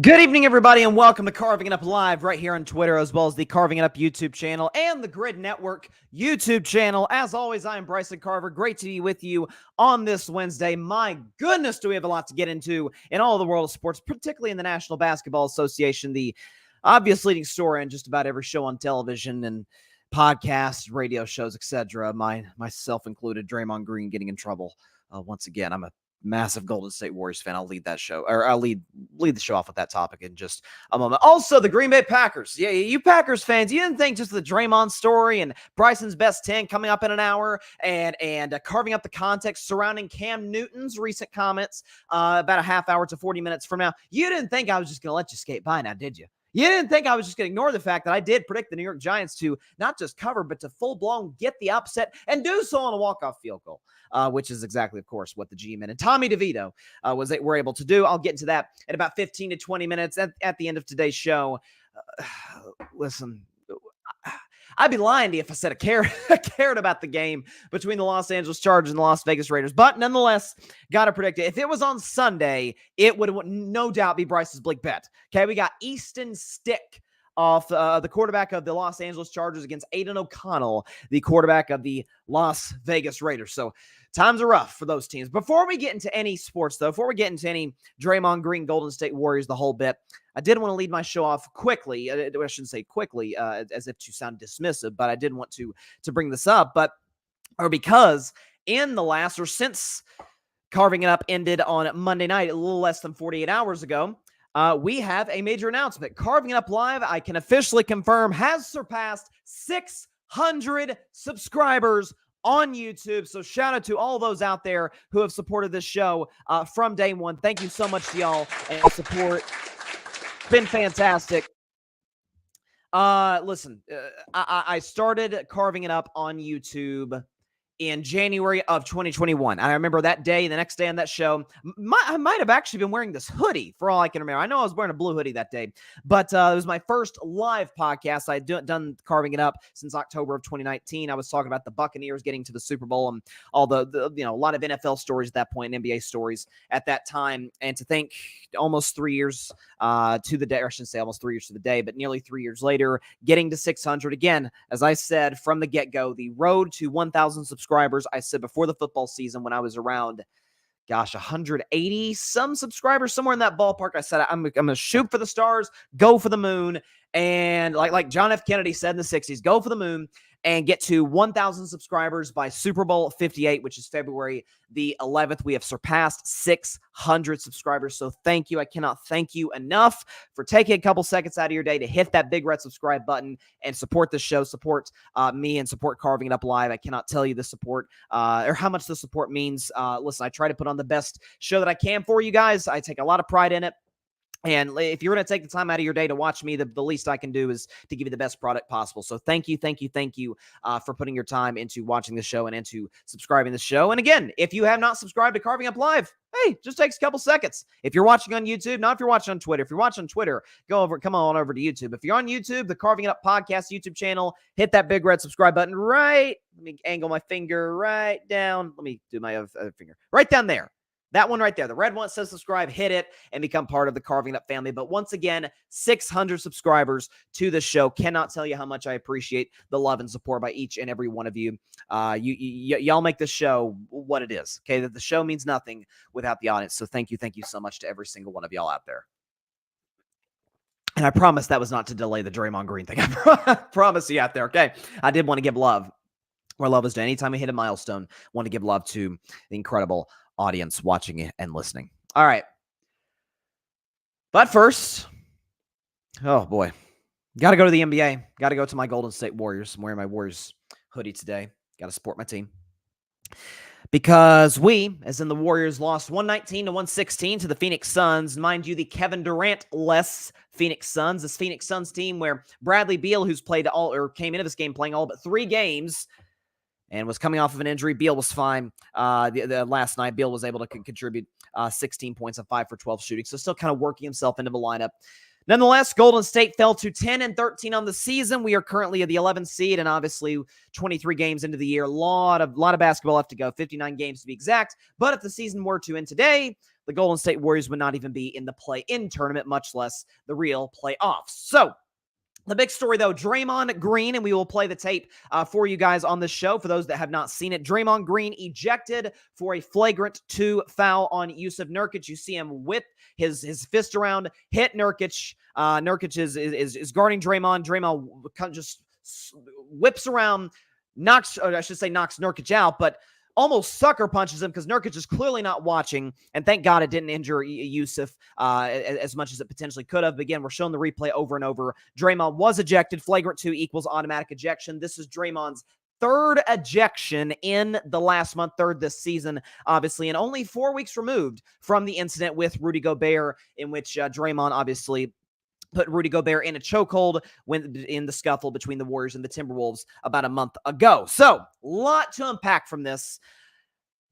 Good evening, everybody, and welcome to Carving It Up Live right here on Twitter, as well as the Carving It Up YouTube channel and the Grid Network YouTube channel. As always, I am Bryson Carver. Great to be with you on this Wednesday. My goodness, do we have a lot to get into in all of the world of sports, particularly in the National Basketball Association, the obvious leading story in just about every show on television and podcasts, radio shows, etc. Myself included, Draymond Green getting in trouble once again. I'm a massive Golden State Warriors fan. I'll lead that show, or I'll lead the show off with that topic in just a moment. Also, the Green Bay Packers. Yeah, you Packers fans, you didn't think just the Draymond story and Bryson's best 10 coming up in an hour and carving up the context surrounding Cam Newton's recent comments about a half hour to 40 minutes from now. You didn't think I was just going to let you skate by now, did you? You didn't think I was just going to ignore the fact that I did predict the New York Giants to not just cover, but to full-blown get the upset and do so on a walk-off field goal, which is exactly, of course, what the G-Men and Tommy DeVito were able to do. I'll get into that in about 15 to 20 minutes at the end of today's show. Listen, I'd be lying to you if I said I cared about the game between the Los Angeles Chargers and the Las Vegas Raiders. But nonetheless, got to predict it. If it was on Sunday, it would no doubt be Bryce's bleak bet. Okay, we got Easton Stick off the quarterback of the Los Angeles Chargers against Aiden O'Connell, the quarterback of the Las Vegas Raiders. So times are rough for those teams. Before we get into any sports, though, before we get into any Draymond Green, Golden State Warriors, the whole bit, I did want to lead my show off quickly. I shouldn't say quickly, as if to sound dismissive, but I did want to bring this up. Because in the last, or since Carving It Up ended on Monday night, a little less than 48 hours ago, we have a major announcement. Carving It Up Live, I can officially confirm, has surpassed 600 subscribers on YouTube. So shout out to all those out there who have supported this show from day one. Thank you so much to y'all and your support. It's been fantastic. Listen, I started Carving It Up on YouTube in January of 2021. And I remember that day, the next day on that show, I might have actually been wearing this hoodie for all I can remember. I know I was wearing a blue hoodie that day, but it was my first live podcast. I'd done Carving It Up since October of 2019. I was talking about the Buccaneers getting to the Super Bowl and all the a lot of NFL stories at that point, NBA stories at that time. And to think almost 3 years to the day, or I shouldn't say almost 3 years to the day, but nearly 3 years later, getting to 600 again, as I said from the get-go, the road to 1,000 subscribers. I said before the football season when I was around, 180 some subscribers, somewhere in that ballpark. I said, I'm going to shoot for the stars, go for the moon. And like John F. Kennedy said in the 60s, go for the moon and get to 1,000 subscribers by Super Bowl 58, which is February the 11th. We have surpassed 600 subscribers. So thank you. I cannot thank you enough for taking a couple seconds out of your day to hit that big red subscribe button and support the show, support me, and support Carving It Up Live. I cannot tell you the support or how much the support means. Listen, I try to put on the best show that I can for you guys. I take a lot of pride in it. And if you're going to take the time out of your day to watch me, the least I can do is to give you the best product possible. So thank you for putting your time into watching the show and into subscribing to the show. And again, if you have not subscribed to Carving Up Live, hey, just takes a couple seconds. If you're watching on YouTube, not if you're watching on Twitter. If you're watching on Twitter, come on over to YouTube. If you're on YouTube, the Carving It Up Podcast YouTube channel, hit that big red subscribe button right. Let me angle my finger right down. Let me do my other finger right down there. That one right there, the red one says subscribe, hit it, and become part of the Carving It Up family. But once again, 600 subscribers to the show. Cannot tell you how much I appreciate the love and support by each and every one of you. Y'all make this show what it is, okay? That the show means nothing without the audience. So thank you so much to every single one of y'all out there. And I promise that was not to delay the Draymond Green thing. I promise you out there, okay? I did want to give love where love is due. Anytime we hit a milestone, want to give love to the incredible audience watching it and listening. All right. But first, oh boy, got to go to the NBA. Got to go to my Golden State Warriors. I'm wearing my Warriors hoodie today. Got to support my team. Because we, as in the Warriors, lost 119-116 to the Phoenix Suns. Mind you, the Kevin Durant-less Phoenix Suns. This Phoenix Suns team where Bradley Beal, who's played came into this game playing all but 3 games, and was coming off of an injury. Beal was fine the last night. Beal was able to contribute 16 points and 5 for 12 shooting, so still kind of working himself into the lineup. Nonetheless, Golden State fell to 10-13 on the season. We are currently at the 11th seed, and obviously 23 games into the year. A lot of basketball left to go, 59 games to be exact. But if the season were to end today, the Golden State Warriors would not even be in the play-in tournament, much less the real playoffs. So, the big story, though, Draymond Green, and we will play the tape for you guys on the show for those that have not seen it. Draymond Green ejected for a flagrant 2 foul on Jusuf Nurkic. You see him whip his fist around, hit Nurkic. Nurkic is guarding Draymond. Draymond kind of just whips around, knocks Nurkic out, but almost sucker punches him because Nurkic is clearly not watching, and thank God it didn't injure Jusuf as much as it potentially could have. But again, we're showing the replay over and over. Draymond was ejected. Flagrant 2 equals automatic ejection. This is Draymond's third ejection in the last month, third this season, obviously, and only 4 weeks removed from the incident with Rudy Gobert, in which Draymond obviously put Rudy Gobert in a chokehold in the scuffle between the Warriors and the Timberwolves about a month ago. So, a lot to unpack from this.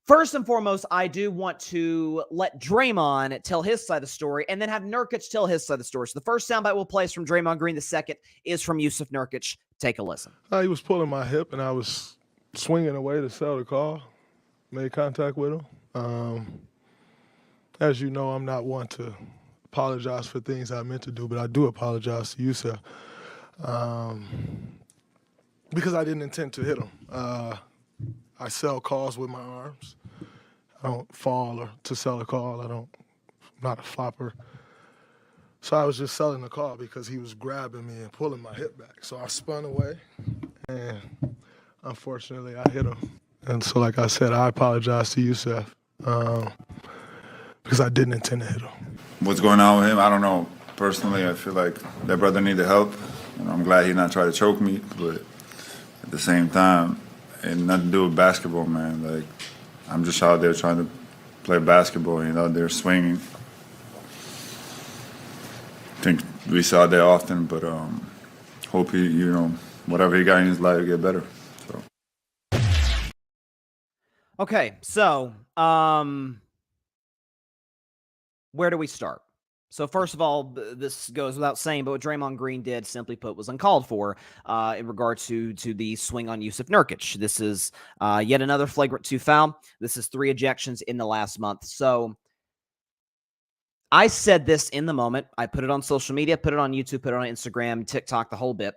First and foremost, I do want to let Draymond tell his side of the story and then have Nurkic tell his side of the story. So the first soundbite we'll play is from Draymond Green. The second is from Jusuf Nurkic. Take a listen. He was pulling my hip, and I was swinging away to sell the call. Made contact with him. As you know, I'm not one to apologize for things I meant to do, but I do apologize to Jusuf because I didn't intend to hit him. I sell calls with my arms. I don't fall or to sell a call. I'm not a flopper. So I was just selling the call because he was grabbing me and pulling my hip back. So I spun away, and unfortunately I hit him. And so, like I said, I apologize to Jusuf because I didn't intend to hit him. What's going on with him, I don't know. Personally, I feel like that brother needed help. I'm glad he not try to choke me, but at the same time, it had nothing to do with basketball, man. Like, I'm just out there trying to play basketball, they're swinging. I think we saw that often, but hope he, whatever he got in his life, get better. So. Okay, so where do we start? So first of all, this goes without saying, but what Draymond Green did, simply put, was uncalled for in regard to the swing on Jusuf Nurkic. This is yet another flagrant 2 foul. This is 3 ejections in the last month. So I said this in the moment. I put it on social media, put it on YouTube, put it on Instagram, TikTok, the whole bit.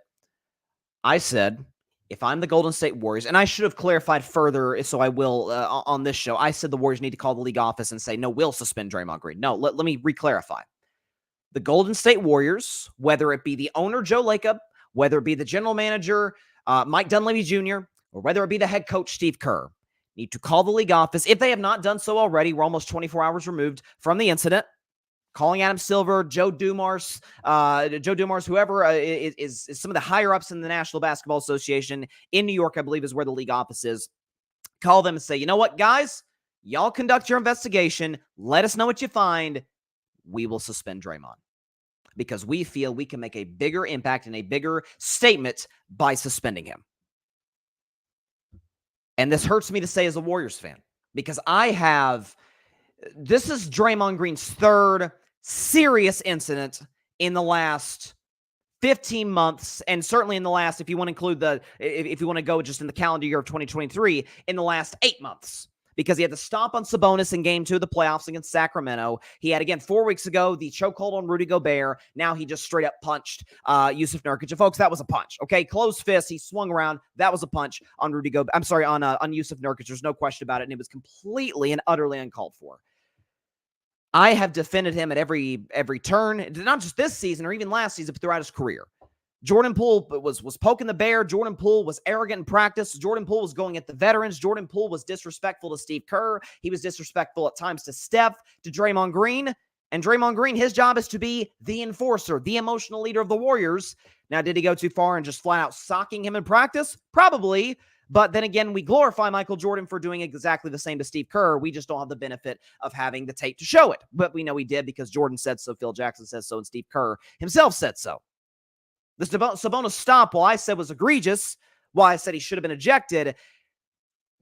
I said, if I'm the Golden State Warriors, and I should have clarified further, so I will on this show, I said the Warriors need to call the league office and say, no, we'll suspend Draymond Green. No, let me re-clarify. The Golden State Warriors, whether it be the owner, Joe Lacob, whether it be the general manager, Mike Dunleavy Jr., or whether it be the head coach, Steve Kerr, need to call the league office. If they have not done so already, we're almost 24 hours removed from the incident. Calling Adam Silver, Joe Dumars, whoever is some of the higher-ups in the National Basketball Association in New York, I believe, is where the league office is. Call them and say, you know what, guys? Y'all conduct your investigation. Let us know what you find. We will suspend Draymond because we feel we can make a bigger impact and a bigger statement by suspending him. And this hurts me to say as a Warriors fan because this is Draymond Green's third serious incident in the last 15 months, and certainly in the last, if you want to include if you want to go just in the calendar year of 2023, in the last 8 months, because he had the stomp on Sabonis in Game 2 of the playoffs against Sacramento. He had, again, 4 weeks ago, the chokehold on Rudy Gobert. Now he just straight up punched Jusuf Nurkic. And folks, that was a punch, okay? Closed fist. He swung around. That was a punch on Rudy Gobert. I'm sorry, on Jusuf Nurkic. There's no question about it, and it was completely and utterly uncalled for. I have defended him at every turn, not just this season or even last season, but throughout his career. Jordan Poole was poking the bear. Jordan Poole was arrogant in practice. Jordan Poole was going at the veterans. Jordan Poole was disrespectful to Steve Kerr. He was disrespectful at times to Steph, to Draymond Green. And Draymond Green, his job is to be the enforcer, the emotional leader of the Warriors. Now, did he go too far and just flat out socking him in practice? Probably. But then again, we glorify Michael Jordan for doing exactly the same to Steve Kerr. We just don't have the benefit of having the tape to show it. But we know he did because Jordan said so, Phil Jackson says so, and Steve Kerr himself said so. The Sabonis stomp, while I said was egregious, while I said he should have been ejected,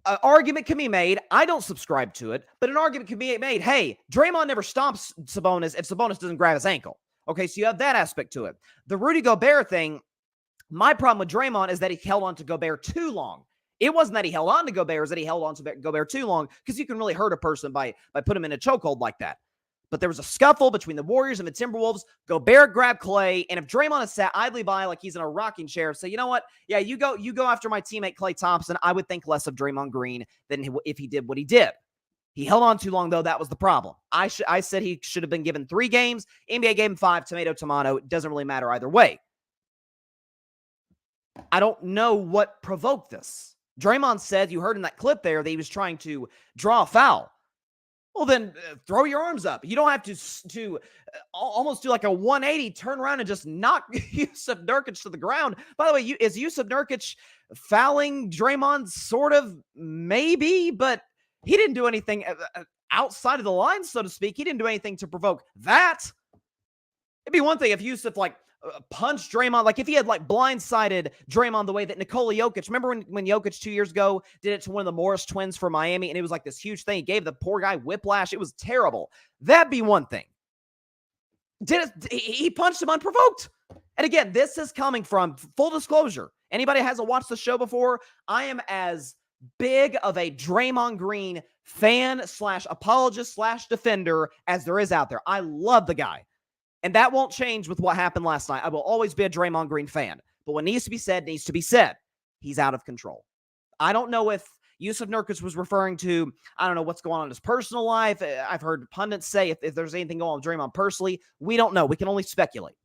an argument can be made. I don't subscribe to it, but an argument can be made. Hey, Draymond never stomps Sabonis if Sabonis doesn't grab his ankle. Okay, so you have that aspect to it. The Rudy Gobert thing, my problem with Draymond is that he held on to Gobert too long. It wasn't that he held on to Gobert, it was that he held on to Gobert too long, because you can really hurt a person by putting him in a chokehold like that. But there was a scuffle between the Warriors and the Timberwolves. Gobert grabbed Klay, and if Draymond had sat idly by like he's in a rocking chair and say, you know what? Yeah, you go after my teammate Klay Thompson, I would think less of Draymond Green than if he did what he did. He held on too long, though. That was the problem. I said he should have been given 3 games. NBA gave him 5, tomato. It doesn't really matter either way. I don't know what provoked this. Draymond said, you heard in that clip there, that he was trying to draw a foul. Well, then throw your arms up. You don't have to almost do like a 180, turn around and just knock Jusuf Nurkic to the ground. By the way, is Jusuf Nurkic fouling Draymond? Sort of, maybe, but he didn't do anything outside of the line, so to speak. He didn't do anything to provoke that. It'd be one thing if Jusuf punched Draymond, like if he had blindsided Draymond the way that Nikola Jokic, remember when Jokic 2 years ago did it to one of the Morris twins for Miami, and it was like this huge thing. He gave the poor guy whiplash. It was terrible. That'd be one thing. He punched him unprovoked. And again, this is coming from, full disclosure, anybody who hasn't watched the show before, I am as big of a Draymond Green fan / apologist / defender as there is out there. I love the guy. And that won't change with what happened last night. I will always be a Draymond Green fan. But what needs to be said, needs to be said. He's out of control. I don't know if Jusuf Nurkic was referring to, I don't know what's going on in his personal life. I've heard pundits say if there's anything going on with Draymond personally. We don't know. We can only speculate.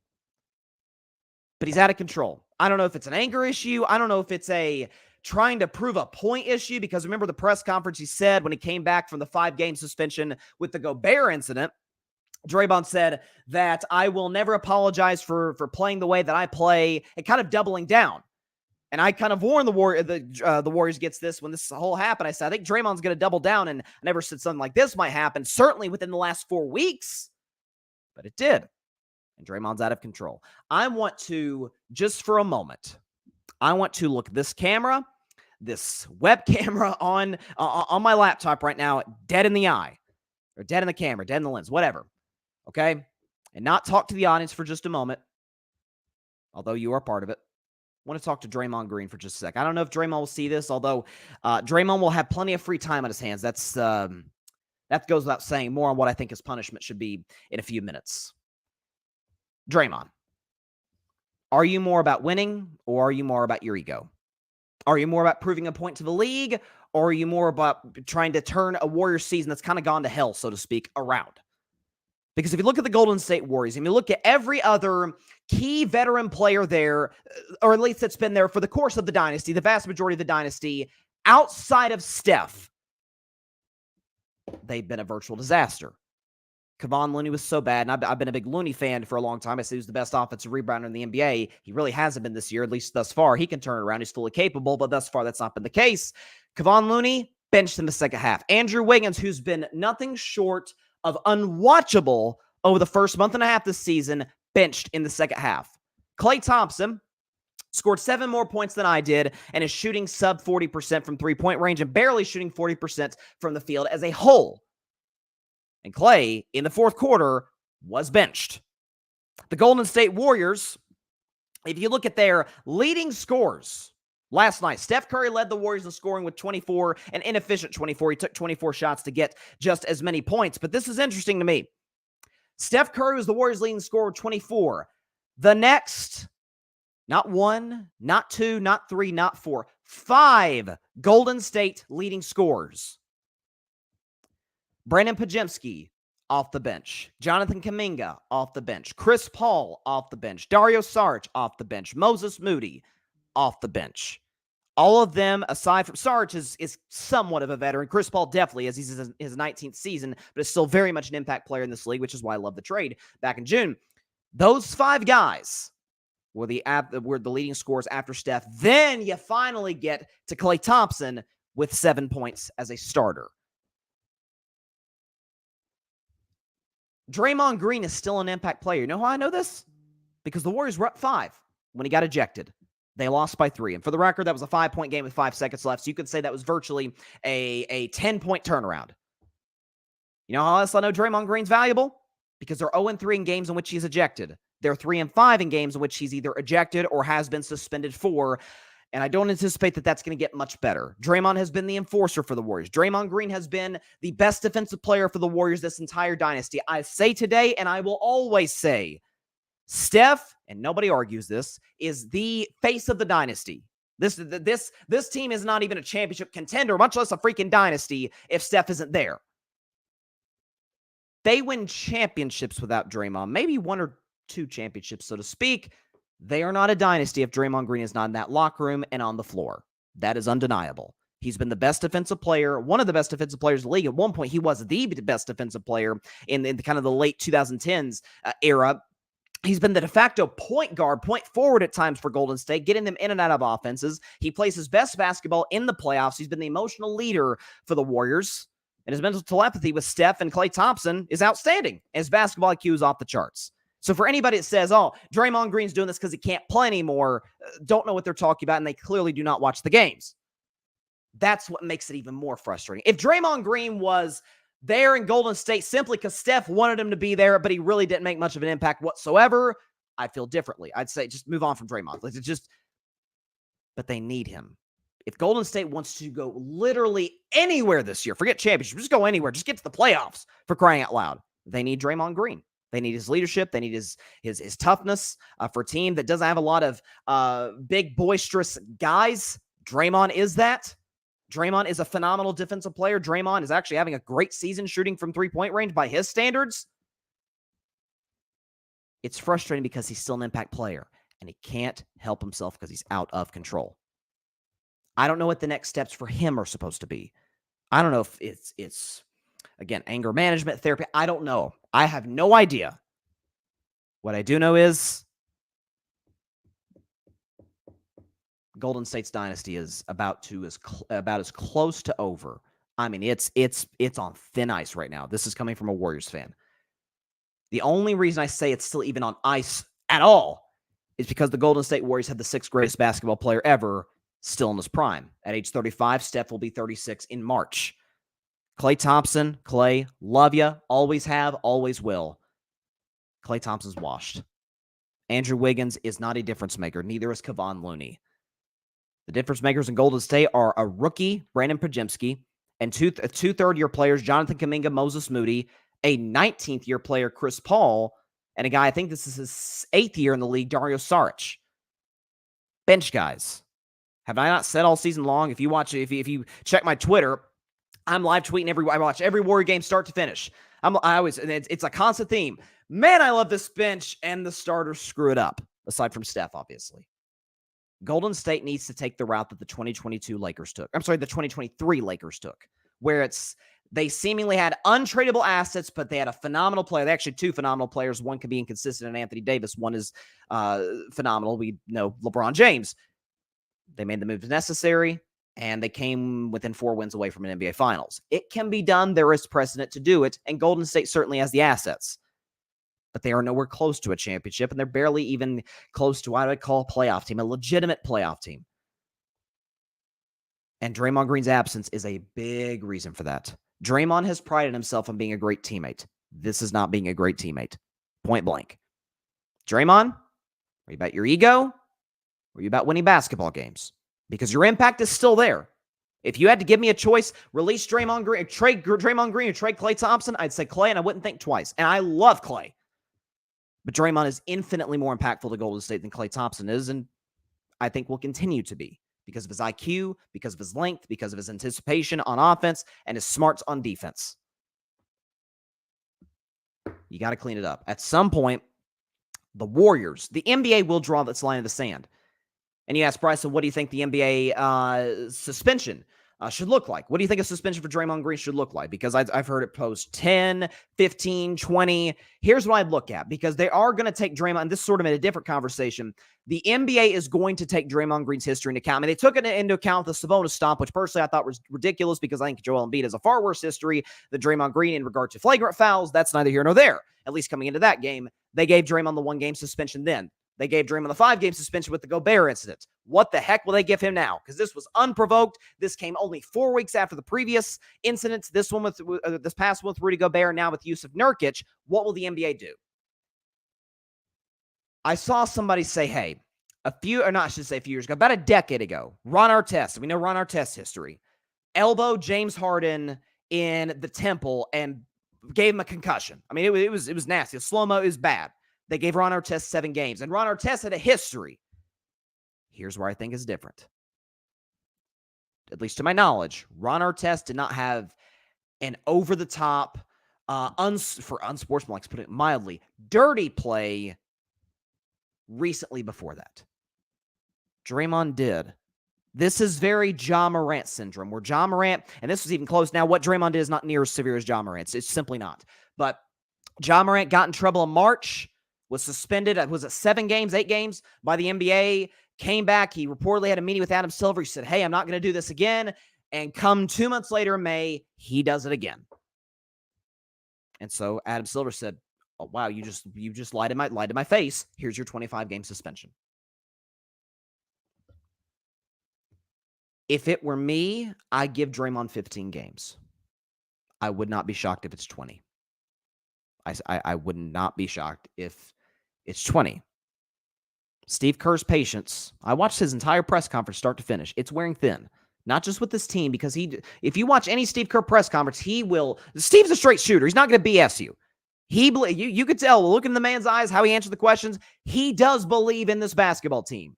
But he's out of control. I don't know if it's an anger issue. I don't know if it's a trying to prove a point issue, because remember the press conference he said when he came back from the 5-game suspension with the Gobert incident, Draymond said that I will never apologize for playing the way that I play, and kind of doubling down. And I kind of warned the Warriors against this when this whole happened. I said, I think Draymond's going to double down, and I never said something like this might happen, certainly within the last 4 weeks. But it did. And Draymond's out of control. I want to, just for a moment, I want to look this camera, this web camera on my laptop right now, dead in the eye, or dead in the camera, dead in the lens, whatever. Okay? And not talk to the audience for just a moment, although you are part of it. I want to talk to Draymond Green for just a sec. I don't know if Draymond will see this, although Draymond will have plenty of free time on his hands. That goes without saying. More on what I think his punishment should be in a few minutes. Draymond, are you more about winning, or are you more about your ego? Are you more about proving a point to the league, or are you more about trying to turn a Warriors season that's kind of gone to hell, so to speak, around? Because if you look at the Golden State Warriors, and you look at every other key veteran player there, or at least that's been there for the course of the dynasty, the vast majority of the dynasty, outside of Steph, they've been a virtual disaster. Kevon Looney was so bad, and I've been a big Looney fan for a long time. I said he was the best offensive rebounder in the NBA. He really hasn't been this year, at least thus far. He can turn it around. He's fully capable, but thus far that's not been the case. Kevon Looney benched in the second half. Andrew Wiggins, who's been nothing short of unwatchable over the first month and a half this season, benched in the second half. Klay Thompson scored 7 more points than I did and is shooting sub 40% from three-point range and barely shooting 40% from the field as a whole. And Klay, in the fourth quarter, was benched. The Golden State Warriors, if you look at their leading scores last night, Steph Curry led the Warriors in scoring with 24, an inefficient 24. He took 24 shots to get just as many points. But this is interesting to me. Steph Curry was the Warriors' leading scorer with 24. The next, not 1, not 2, not 3, not 4, 5 Golden State leading scorers. Brandon Podziemski off the bench. Jonathan Kuminga off the bench. Chris Paul off the bench. Dario Saric off the bench. Moses Moody off the bench. All of them, aside from Saric, is somewhat of a veteran. Chris Paul definitely is. He's in his 19th season, but is still very much an impact player in this league, which is why I love the trade back in June. Those 5 guys were the leading scorers after Steph. Then you finally get to Klay Thompson with 7 points as a starter. Draymond Green is still an impact player. You know how I know this? Because the Warriors were up 5 when he got ejected. They lost by 3. And for the record, that was a 5-point game with 5 seconds left. So you could say that was virtually a 10-point turnaround. You know how else I know Draymond Green's valuable? Because they're 0-3 in games in which he's ejected. They're 3-5 in games in which he's either ejected or has been suspended for. And I don't anticipate that that's going to get much better. Draymond has been the enforcer for the Warriors. Draymond Green has been the best defensive player for the Warriors this entire dynasty. I say today, and I will always say, Steph, and nobody argues this, is the face of the dynasty. This team is not even a championship contender, much less a freaking dynasty, if Steph isn't there. They win championships without Draymond, maybe 1 or 2 championships, so to speak. They are not a dynasty if Draymond Green is not in that locker room and on the floor. That is undeniable. He's been the best defensive player, one of the best defensive players in the league. At one point, he was the best defensive player in the kind of the late 2010s era. He's been the de facto point guard, point forward at times for Golden State, getting them in and out of offenses. He plays his best basketball in the playoffs. He's been the emotional leader for the Warriors. And his mental telepathy with Steph and Klay Thompson is outstanding. His basketball IQ is off the charts. So for anybody that says, oh, Draymond Green's doing this because he can't play anymore, don't know what they're talking about, and they clearly do not watch the games. That's what makes it even more frustrating. If Draymond Green was there in Golden State simply because Steph wanted him to be there, but he really didn't make much of an impact whatsoever, I'd feel differently. I'd say just move on from Draymond. But they need him. If Golden State wants to go literally anywhere this year, forget championship, just go anywhere, just get to the playoffs, for crying out loud, they need Draymond Green. They need his leadership. They need his toughness for a team that doesn't have a lot of big, boisterous guys. Draymond is that. Draymond is a phenomenal defensive player. Draymond is actually having a great season shooting from three-point range by his standards. It's frustrating because he's still an impact player, and he can't help himself because he's out of control. I don't know what the next steps for him are supposed to be. I don't know if it's again, anger management, therapy. I don't know. I have no idea. What I do know is Golden State's dynasty is about as close to over. I mean, it's on thin ice right now. This is coming from a Warriors fan. The only reason I say it's still even on ice at all is because the Golden State Warriors have the 6th greatest basketball player ever still in his prime. At age 35, Steph will be 36 in March. Klay Thompson, Klay, love ya, always have, always will. Klay Thompson's washed. Andrew Wiggins is not a difference maker. Neither is Kevon Looney. The difference makers in Golden State are a rookie, Brandon Podziemski, and two third-year players, Jonathan Kuminga, Moses Moody, a 19th-year player, Chris Paul, and a guy, I think this is his 8th year in the league, Dario Saric. Bench guys. Have I not said all season long? If you check my Twitter, I'm live tweeting I watch every Warrior game start to finish. It's a constant theme. Man, I love this bench, and the starters screw it up, aside from Steph, obviously. Golden State needs to take the route that the 2023 Lakers took, where they seemingly had untradeable assets, but they had a phenomenal player. They actually 2 phenomenal players. One can be inconsistent in Anthony Davis. One is phenomenal. We know LeBron James. They made the moves necessary, and they came within 4 wins away from an NBA Finals. It can be done. There is precedent to do it, and Golden State certainly has the assets. But they are nowhere close to a championship, and they're barely even close to what I would call a playoff team, a legitimate playoff team. And Draymond Green's absence is a big reason for that. Draymond has prided himself on being a great teammate. This is not being a great teammate. Point blank. Draymond, are you about your ego? Or are you about winning basketball games? Because your impact is still there. If you had to give me a choice, release Draymond Green, trade Draymond Green, or trade Klay Thompson, I'd say Klay, and I wouldn't think twice. And I love Klay. But Draymond is infinitely more impactful to Golden State than Klay Thompson is, and I think will continue to be because of his IQ, because of his length, because of his anticipation on offense, and his smarts on defense. You got to clean it up. At some point, the Warriors, the NBA will draw this line in the sand. And you ask Bryson, what do you think the NBA suspension should look like? What do you think a suspension for Draymond Green should look like? Because I've heard it post 10, 15, 20. Here's what I'd look at, because they are going to take Draymond, and this is sort of in a different conversation. The NBA is going to take Draymond Green's history into account. I mean, they took it into account with the Sabonis stomp, which personally I thought was ridiculous because I think Joel Embiid has a far worse history than Draymond Green in regard to flagrant fouls. That's neither here nor there. At least coming into that game, they gave Draymond the 1-game suspension then. They gave Draymond the 5-game suspension with the Gobert incident. What the heck will they give him now? Because this was unprovoked. This came only 4 weeks after the previous incidents. This past one with Rudy Gobert, now with Jusuf Nurkic. What will the NBA do? I saw somebody say, hey, a few years ago, about a decade ago, Ron Artest, we know Ron Artest's history, elbowed James Harden in the temple and gave him a concussion. I mean, it was nasty. The slow-mo is bad. They gave Ron Artest 7 games, and Ron Artest had a history. Here's where I think is different. At least to my knowledge, Ron Artest did not have an over-the-top, for unsportsmanlike, to put it mildly, dirty play recently before that. Draymond did. This is very Ja Morant syndrome, where Ja Morant, and this was even close. Now, what Draymond did is not near as severe as Ja Morant's. It's simply not. But Ja Morant got in trouble in March, was suspended, was it 7 games, 8 games by the NBA, came back. He reportedly had a meeting with Adam Silver. He said, hey, I'm not going to do this again. And come 2 months later in May, he does it again. And so Adam Silver said, oh, wow, you just lied to my face. Here's your 25-game suspension. If it were me, I'd give Draymond 15 games. I would not be shocked if it's 20. I would not be shocked if it's 20. Steve Kerr's patience. I watched his entire press conference start to finish. It's wearing thin. Not just with this team, because if you watch any Steve Kerr press conference, Steve's a straight shooter. He's not going to BS you. You could tell, look in the man's eyes, how he answered the questions. He does believe in this basketball team.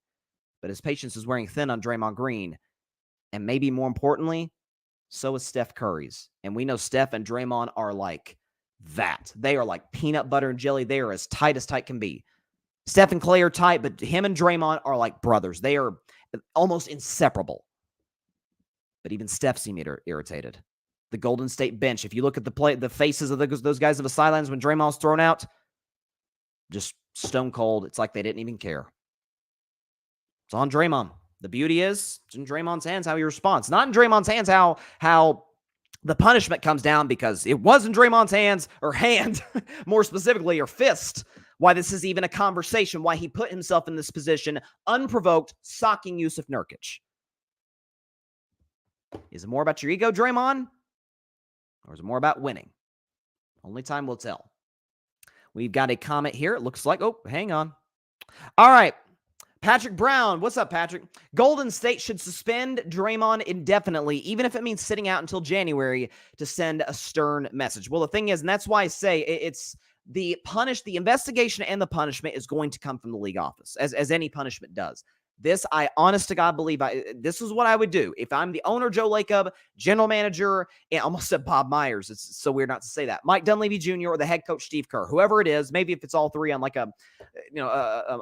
But his patience is wearing thin on Draymond Green. And maybe more importantly, so is Steph Curry's. And we know Steph and Draymond are like that. They are like peanut butter and jelly. They are as tight can be. Steph and Clay are tight, but him and Draymond are like brothers. They are almost inseparable. But even Steph seemed irritated. The Golden State bench, if you look at the faces of those guys on the sidelines when Draymond was thrown out, just stone cold. It's like they didn't even care. It's on Draymond. The beauty is, it's in Draymond's hands how he responds. Not in Draymond's hands how the punishment comes down, because it was in Draymond's hands, or hand, more specifically, or fist, why this is even a conversation, why he put himself in this position, unprovoked, socking Jusuf Nurkic. Is it more about your ego, Draymond? Or is it more about winning? Only time will tell. We've got a comment here. It looks like, oh, hang on. All right. Patrick Brown. What's up, Patrick? Golden State should suspend Draymond indefinitely, even if it means sitting out until January, to send a stern message. Well, the thing is, and that's why I say it's the investigation and the punishment is going to come from the league office, as any punishment does. This, I honest to God believe, this is what I would do. If I'm the owner, Joe Lacob, general manager, and almost said Bob Myers. It's so weird not to say that. Mike Dunleavy Jr. or the head coach, Steve Kerr, whoever it is, maybe if it's all three on like a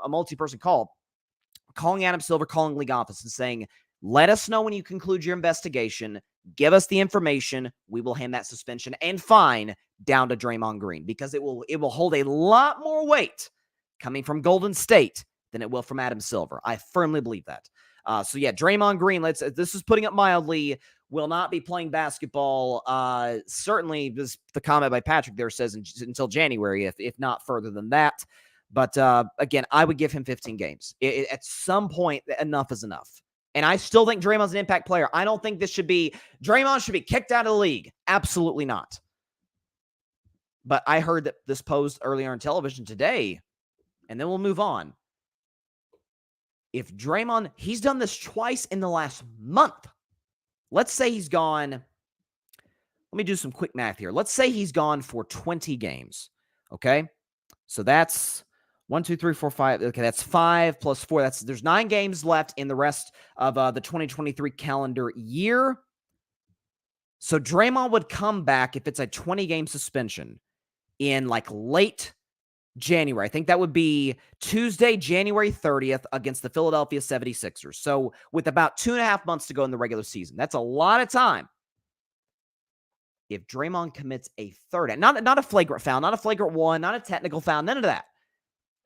multi-person call, calling Adam Silver, calling league office and saying, let us know when you conclude your investigation. Give us the information. We will hand that suspension and fine down to Draymond Green, because it will hold a lot more weight coming from Golden State than it will from Adam Silver. I firmly believe that. So yeah, Draymond Green, this is putting it mildly, will not be playing basketball. Certainly, the comment by Patrick there says until January, if not further than that. But again, I would give him 15 games. At some point, enough is enough. And I still think Draymond's an impact player. I don't think Draymond should be kicked out of the league. Absolutely not. But I heard that this posed earlier on television today, and then we'll move on. If Draymond, he's done this twice in the last month. Let's say he's gone. Let me do some quick math here. Let's say he's gone for 20 games. Okay. So that's 1, 2, 3, 4, 5. Okay. That's 5 plus 4. There's 9 games left in the rest of the 2023 calendar year. So Draymond would come back if it's a 20-game suspension in like late January. I think that would be Tuesday, January 30th against the Philadelphia 76ers. So with about 2.5 months to go in the regular season, that's a lot of time. If Draymond commits a third, not a flagrant foul, not a flagrant one, not a technical foul, none of that.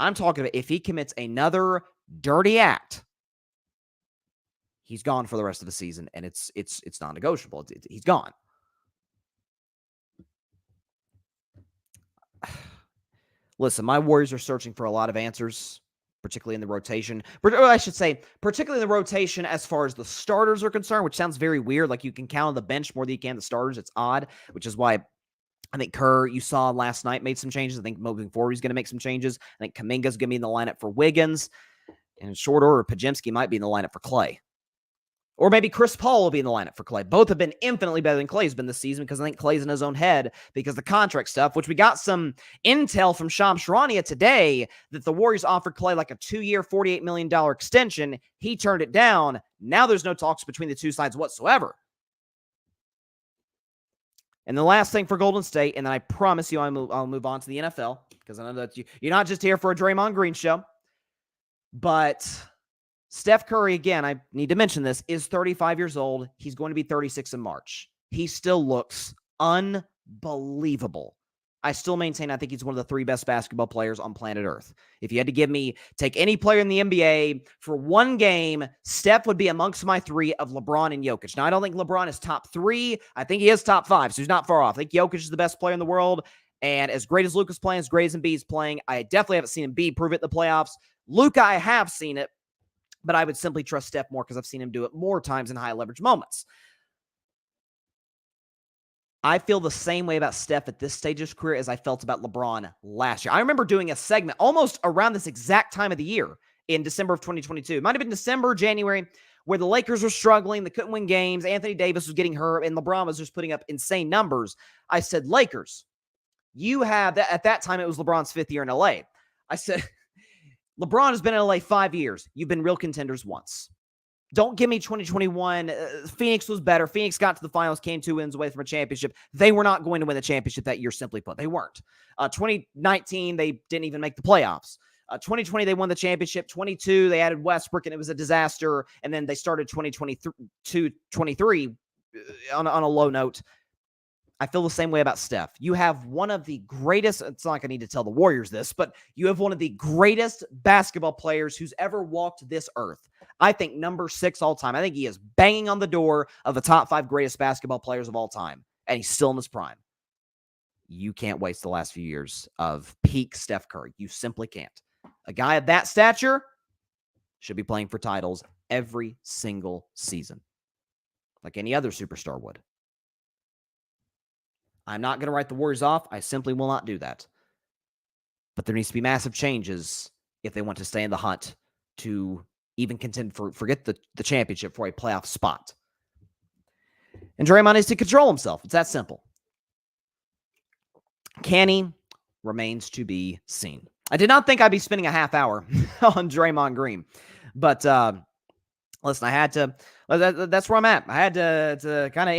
I'm talking about if he commits another dirty act, he's gone for the rest of the season, and it's non-negotiable. He's gone. Listen, my Warriors are searching for a lot of answers, particularly in the rotation. I should say, particularly in the rotation as far as the starters are concerned, which sounds very weird. Like you can count on the bench more than you can the starters. It's odd, which is why I think Kerr, you saw last night, made some changes. I think moving forward, he's going to make some changes. I think Kuminga's going to be in the lineup for Wiggins. And in short order, Pajemski might be in the lineup for Clay. Or maybe Chris Paul will be in the lineup for Clay. Both have been infinitely better than Clay's been this season because I think Clay's in his own head because the contract stuff, which we got some intel from Shams Charania today that the Warriors offered Clay like a 2-year, $48 million extension. He turned it down. Now there's no talks between the two sides whatsoever. And the last thing for Golden State, and then I promise you I'll move on to the NFL because I know that you're not just here for a Draymond Green show, but Steph Curry, again, I need to mention this, is 35 years old. He's going to be 36 in March. He still looks unbelievable. I still maintain I think he's one of the 3 best basketball players on planet Earth. If you had to take any player in the NBA for one game, Steph would be amongst my 3 of LeBron and Jokic. Now, I don't think LeBron is top 3. I think he is top 5, so he's not far off. I think Jokic is the best player in the world, and as great as Luka's playing, as great as Embiid's playing, I definitely haven't seen Embiid prove it in the playoffs. Luka, I have seen it, but I would simply trust Steph more because I've seen him do it more times in high leverage moments. I feel the same way about Steph at this stage of his career as I felt about LeBron last year. I remember doing a segment almost around this exact time of the year in December of 2022. It might have been December, January, where the Lakers were struggling. They couldn't win games. Anthony Davis was getting hurt, and LeBron was just putting up insane numbers. I said, Lakers, you have, at that time, it was LeBron's 5th year in LA. I said, LeBron has been in LA 5 years. You've been real contenders once. Don't give me 2021. Phoenix was better. Phoenix got to the finals, came 2 wins away from a championship. They were not going to win the championship that year, simply put. They weren't. 2019, they didn't even make the playoffs. 2020, they won the championship. 22, they added Westbrook, and it was a disaster. And then they started 2022-23 on a low note. I feel the same way about Steph. You have one of the greatest, it's not like I need to tell the Warriors this, but you have one of the greatest basketball players who's ever walked this earth. I think number 6 all time. I think he is banging on the door of the top 5 greatest basketball players of all time, and he's still in his prime. You can't waste the last few years of peak Steph Curry. You simply can't. A guy of that stature should be playing for titles every single season, like any other superstar would. I'm not going to write the Warriors off. I simply will not do that. But there needs to be massive changes if they want to stay in the hunt to even contend for, forget the championship, for a playoff spot. And Draymond needs to control himself. It's that simple. Can he? Remains to be seen. I did not think I'd be spending a half hour on Draymond Green. But listen, I had to, that's where I'm at. I had to kind of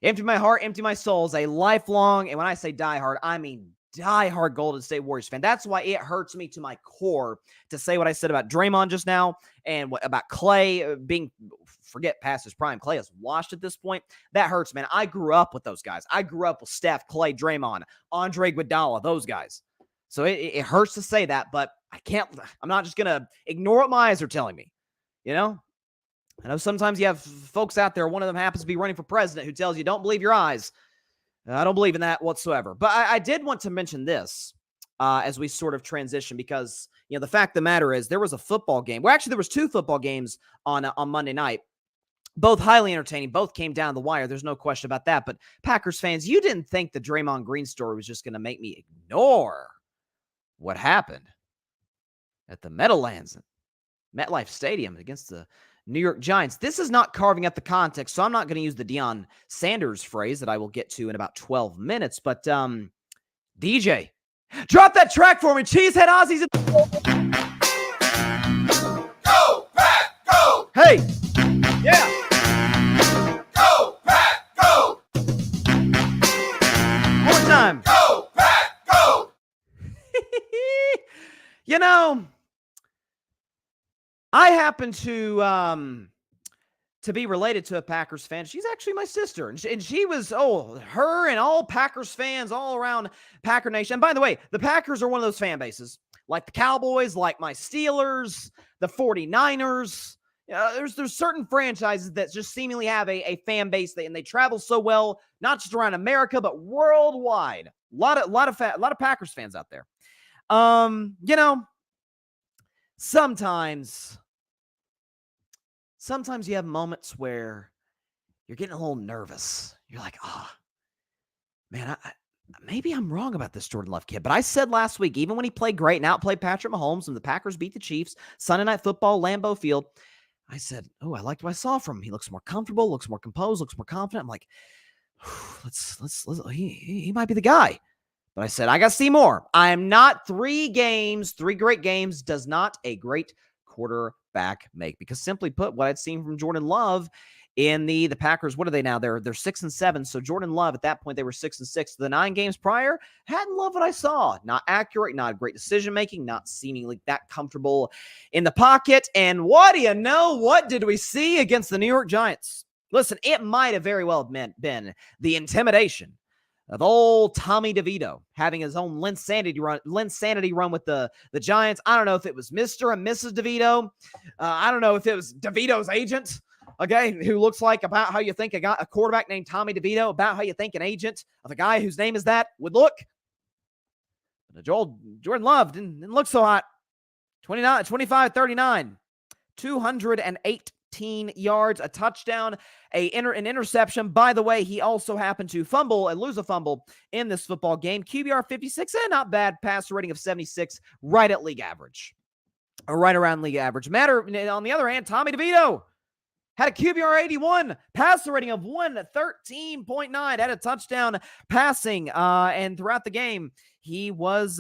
empty my heart, empty my soul as a lifelong, and when I say diehard, I mean diehard Golden State Warriors fan. That's why it hurts me to my core to say what I said about Draymond just now and about Clay being, forget past his prime. Clay is washed at this point. That hurts, man. I grew up with those guys. I grew up with Steph, Clay, Draymond, Andre Iguodala, those guys. So it hurts to say that, but I'm not just going to ignore what my eyes are telling me, you know? I know sometimes you have folks out there, one of them happens to be running for president, who tells you, don't believe your eyes. I don't believe in that whatsoever. But I did want to mention this as we sort of transition because, the fact of the matter is there was a football game. Well, actually, there was 2 football games on Monday night, both highly entertaining. Both came down the wire. There's no question about that. But Packers fans, you didn't think the Draymond Green story was just going to make me ignore what happened at the Meadowlands, MetLife Stadium against the New York Giants. This is not carving up the context, so I'm not going to use the Deion Sanders phrase that I will get to in about 12 minutes. But DJ, drop that track for me. Cheesehead Ozzy's. Go, Pack, go! Hey, yeah. Go, Pack, go! More time. Go, Pack, go! I happen to be related to a Packers fan. She's actually my sister, and she was, her and all Packers fans all around Packer Nation. And by the way, the Packers are one of those fan bases, like the Cowboys, like my Steelers, the 49ers. There's certain franchises that just seemingly have a fan base, and they travel so well, not just around America, but worldwide. A lot of Packers fans out there. Sometimes you have moments where you're getting a little nervous. You're like, man, maybe I'm wrong about this Jordan Love kid, but I said last week, even when he played great and outplayed Patrick Mahomes and the Packers beat the Chiefs, Sunday Night Football, Lambeau Field, I said, oh, I liked what I saw from him. He looks more comfortable, looks more composed, looks more confident. I'm like, he might be the guy. But I said, I got to see more. I am not 3 great games does not a great quarterback make. Because simply put, what I'd seen from Jordan Love in the Packers, what are they now? They're 6-7. So Jordan Love, at that point, they were 6-6. The 9 games prior, hadn't loved what I saw. Not accurate, not great decision-making, not seemingly that comfortable in the pocket. And what do you know? What did we see against the New York Giants? Listen, it might have very well been the intimidation of old Tommy DeVito having his own Linsanity run with the Giants. I don't know if it was Mr. and Mrs. DeVito. I don't know if it was DeVito's agent, okay, who looks like about how you think a quarterback named Tommy DeVito, about how you think an agent of a guy whose name is that would look. But Jordan Love didn't look so hot. 25-39, 218 yards, a touchdown, an interception. By the way, he also happened to fumble and lose a fumble in this football game. QBR 56, not bad. Passer rating of 76, right at league average. Or right around league average. On the other hand, Tommy DeVito had a QBR 81, passer rating of 113.9, had a touchdown passing, and throughout the game, he was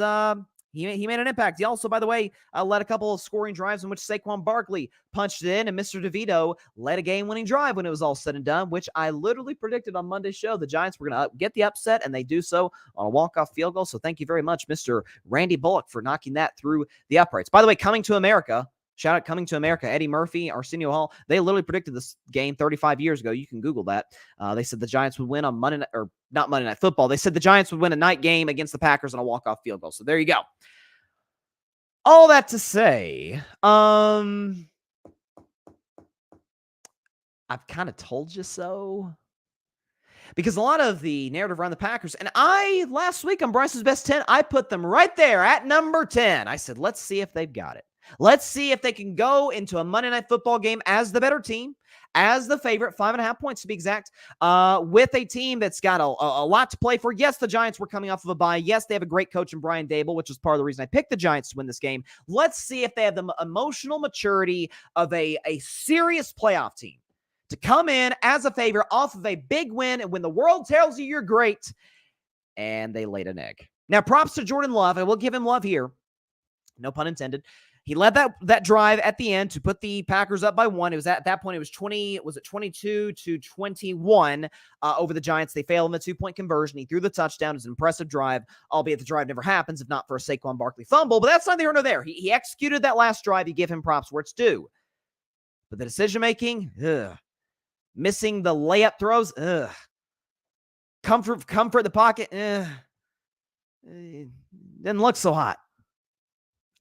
he made an impact. He also, by the way, led a couple of scoring drives in which Saquon Barkley punched it in, and Mr. DeVito led a game-winning drive when it was all said and done, which I literally predicted on Monday's show. The Giants were going to get the upset, and they do so on a walk-off field goal. So thank you very much, Mr. Randy Bullock, for knocking that through the uprights. By the way, coming to America, shout out Coming to America, Eddie Murphy, Arsenio Hall. They literally predicted this game 35 years ago. You can Google that. They said the Giants would win on Monday night, or not Monday Night Football. They said the Giants would win a night game against the Packers on a walk-off field goal. So there you go. All that to say, I've kind of told you so. Because a lot of the narrative around the Packers, and last week on Bryson's Best 10, I put them right there at number 10. I said, let's see if they've got it. Let's see if they can go into a Monday Night Football game as the better team, as the favorite, 5.5 points to be exact, with a team that's got a lot to play for. Yes, the Giants were coming off of a bye. Yes, they have a great coach in Brian Dable, which is part of the reason I picked the Giants to win this game. Let's see if they have the emotional maturity of a serious playoff team to come in as a favorite off of a big win, and when the world tells you you're great, and they laid an egg. Now, props to Jordan Love. I will give him love here. No pun intended. He led that drive at the end to put the Packers up by 1. It was at that point, it was 22-21 over the Giants. They failed in the 2-point conversion. He threw the touchdown. It was an impressive drive, albeit the drive never happens if not for a Saquon Barkley fumble. But that's neither here nor there. He executed that last drive. You give him props where it's due. But the decision-making, missing the layup throws, comfort the pocket, didn't look so hot.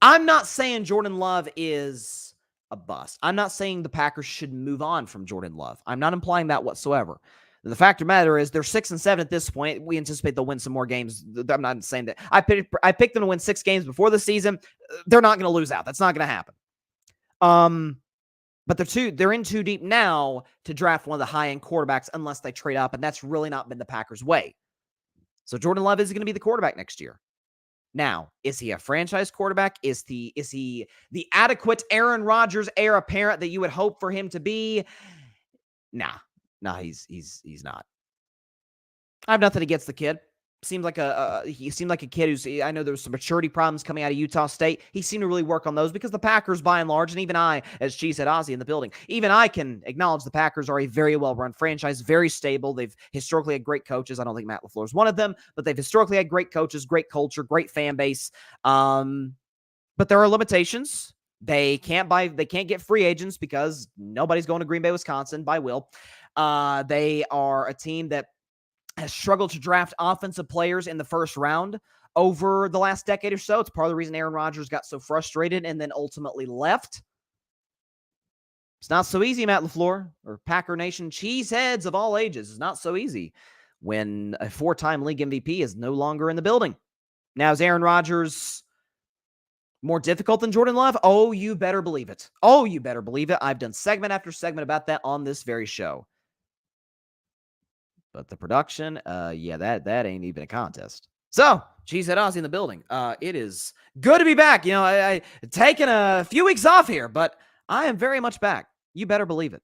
I'm not saying Jordan Love is a bust. I'm not saying the Packers should move on from Jordan Love. I'm not implying that whatsoever. The fact of the matter is they're 6-7 at this point. We anticipate they'll win some more games. I'm not saying that. I picked them to win 6 games before the season. They're not going to lose out. That's not going to happen. But they're in too deep now to draft one of the high-end quarterbacks unless they trade up, and that's really not been the Packers' way. So Jordan Love is going to be the quarterback next year. Now, is he a franchise quarterback? Is he the adequate Aaron Rodgers heir apparent that you would hope for him to be? Nah, he's not. I have nothing against the kid. Seems like he seemed like a kid who's, I know there was some maturity problems coming out of Utah State. He seemed to really work on those because the Packers, by and large, and even I, as Cheesehead Ozzy in the building, even I can acknowledge the Packers are a very well-run franchise, very stable. They've historically had great coaches. I don't think Matt LaFleur is one of them, but they've historically had great coaches, great culture, great fan base. But there are limitations. They can't get free agents because nobody's going to Green Bay, Wisconsin by will. They are a team that has struggled to draft offensive players in the first round over the last decade or so. It's part of the reason Aaron Rodgers got so frustrated and then ultimately left. It's not so easy, Matt LaFleur, or Packer Nation cheeseheads of all ages. It's not so easy when a 4-time league MVP is no longer in the building. Now, is Aaron Rodgers more difficult than Jordan Love? Oh, you better believe it. Oh, you better believe it. I've done segment after segment about that on this very show. But the production, yeah, that ain't even a contest. So, Cheesehead Ozzy in the building. It is good to be back. You know, I taken a few weeks off here, but I am very much back. You better believe it.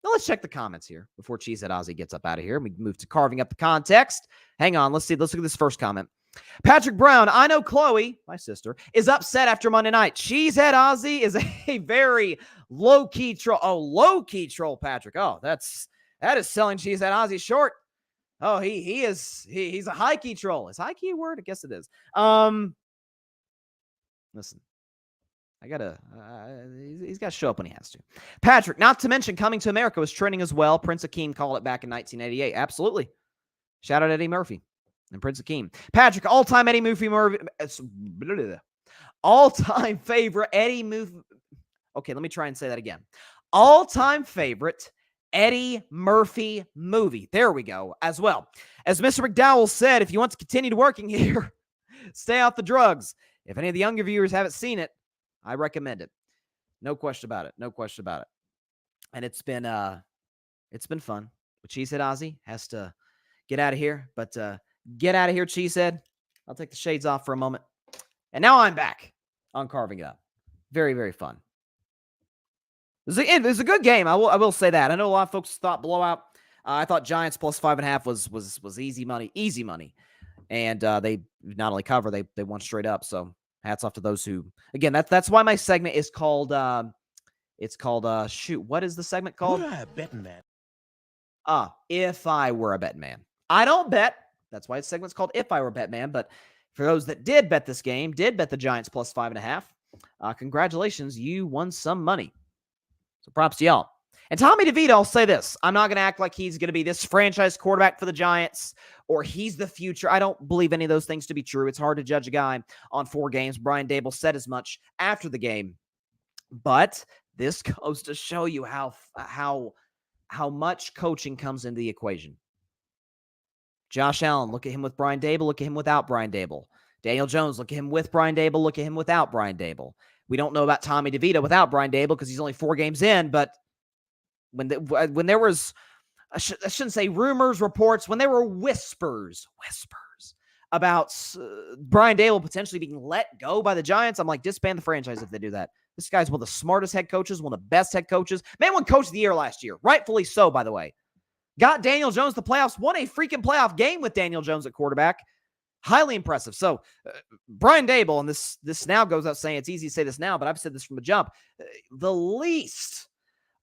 Now let's check the comments here before Cheesehead Ozzy gets up out of here. We move to carving up the context. Hang on, let's see. Let's look at this first comment. Patrick Brown, I know Chloe, my sister, is upset after Monday night. Cheesehead Ozzy is a very low-key troll. Oh, low-key troll, Patrick. Oh, that is selling Cheesehead Ozzy short. Oh, he's a high-key troll. Is high-key a word? I guess it is. Listen. He's got to show up when he has to. Patrick, not to mention Coming to America was trending as well. Prince Akeem called it back in 1988. Absolutely. Shout out Eddie Murphy and Prince Akeem. Patrick, all-time Eddie Murphy. All-time favorite Eddie Murphy. Okay, let me try and say that again. All-time favorite Eddie Murphy movie. There we go. As well. As Mr. McDowell said, if you want to continue working here, stay off the drugs. If any of the younger viewers haven't seen it, I recommend it. No question about it. No question about it. And it's been fun. But Cheesehead Ozzy has to get out of here. But get out of here, Cheesehead. I'll take the shades off for a moment. And now I'm back on Carving It Up. Very, very fun. It was a good game. I will say that. I know a lot of folks thought blowout. I thought Giants plus 5.5 was easy money. Easy money. And they not only cover, they won straight up. So hats off to those who, again, that's why my segment is called, shoot, what is the segment called? You're a betting man. If I were a betting man. I don't bet. That's why the segment's called If I Were a Bet Man. But for those that did bet this game, did bet the Giants plus 5.5, congratulations, you won some money. So props to y'all. And Tommy DeVito, I'll say this. I'm not going to act like he's going to be this franchise quarterback for the Giants or he's the future. I don't believe any of those things to be true. It's hard to judge a guy on 4 games. Brian Dable said as much after the game. But this goes to show you how much coaching comes into the equation. Josh Allen, look at him with Brian Dable. Look at him without Brian Dable. Daniel Jones, look at him with Brian Dable. Look at him without Brian Dable. We don't know about Tommy DeVito without Brian Dable because he's only 4 games in, but when there was, I shouldn't say rumors, reports, when there were whispers about Brian Dable potentially being let go by the Giants, I'm like, disband the franchise if they do that. This guy's one of the smartest head coaches, one of the best head coaches. Man won Coach of the Year last year. Rightfully so, by the way. Got Daniel Jones to the playoffs, won a freaking playoff game with Daniel Jones at quarterback. Highly impressive. So, Brian Dable, and this now goes out saying, it's easy to say this now, but I've said this from the jump, the least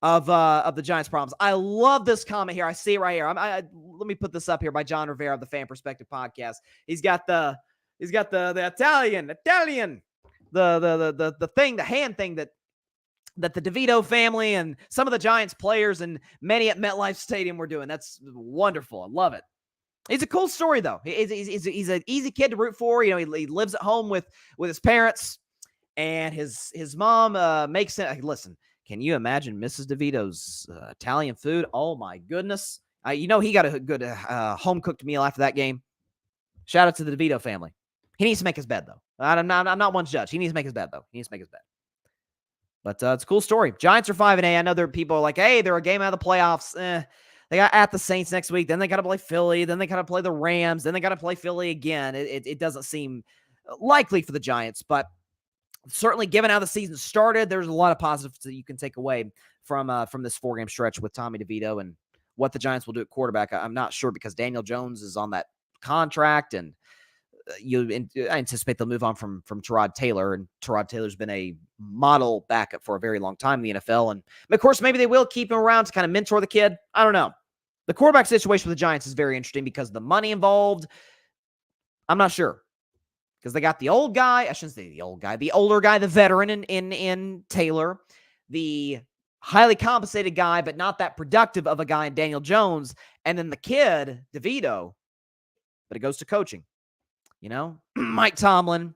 of the Giants' problems. I love this comment here. I see it right here. Let me put this up here by John Rivera of the Fan Perspective podcast. He's got the Italian, the thing, the hand thing that the DeVito family and some of the Giants players and many at MetLife Stadium were doing. That's wonderful. I love it. He's a cool story, though. He's an easy kid to root for. You know, he lives at home with his parents, and his mom makes it. Listen, can you imagine Mrs. DeVito's Italian food? Oh my goodness! He got a good home cooked meal after that game. Shout out to the DeVito family. He needs to make his bed, though. I'm not one judge. He needs to make his bed, though. But it's a cool story. Giants are 5-8. I know there are people like, hey, they're a game out of the playoffs. They got at the Saints next week. Then they got to play Philly. Then they got to play the Rams. Then they got to play Philly again. It doesn't seem likely for the Giants, but certainly given how the season started, there's a lot of positives that you can take away from this 4-game stretch with Tommy DeVito and what the Giants will do at quarterback. I'm not sure because Daniel Jones is on that contract, and I anticipate they'll move on from Tyrod Taylor, and Tyrod Taylor's been a model backup for a very long time in the NFL. And of course, maybe they will keep him around to kind of mentor the kid. I don't know. The quarterback situation with the Giants is very interesting because the money involved, I'm not sure. Because they got the old guy, I shouldn't say the old guy, the older guy, the veteran in Taylor, the highly compensated guy, but not that productive of a guy in Daniel Jones, and then the kid, DeVito, but it goes to coaching. You know, Mike Tomlin,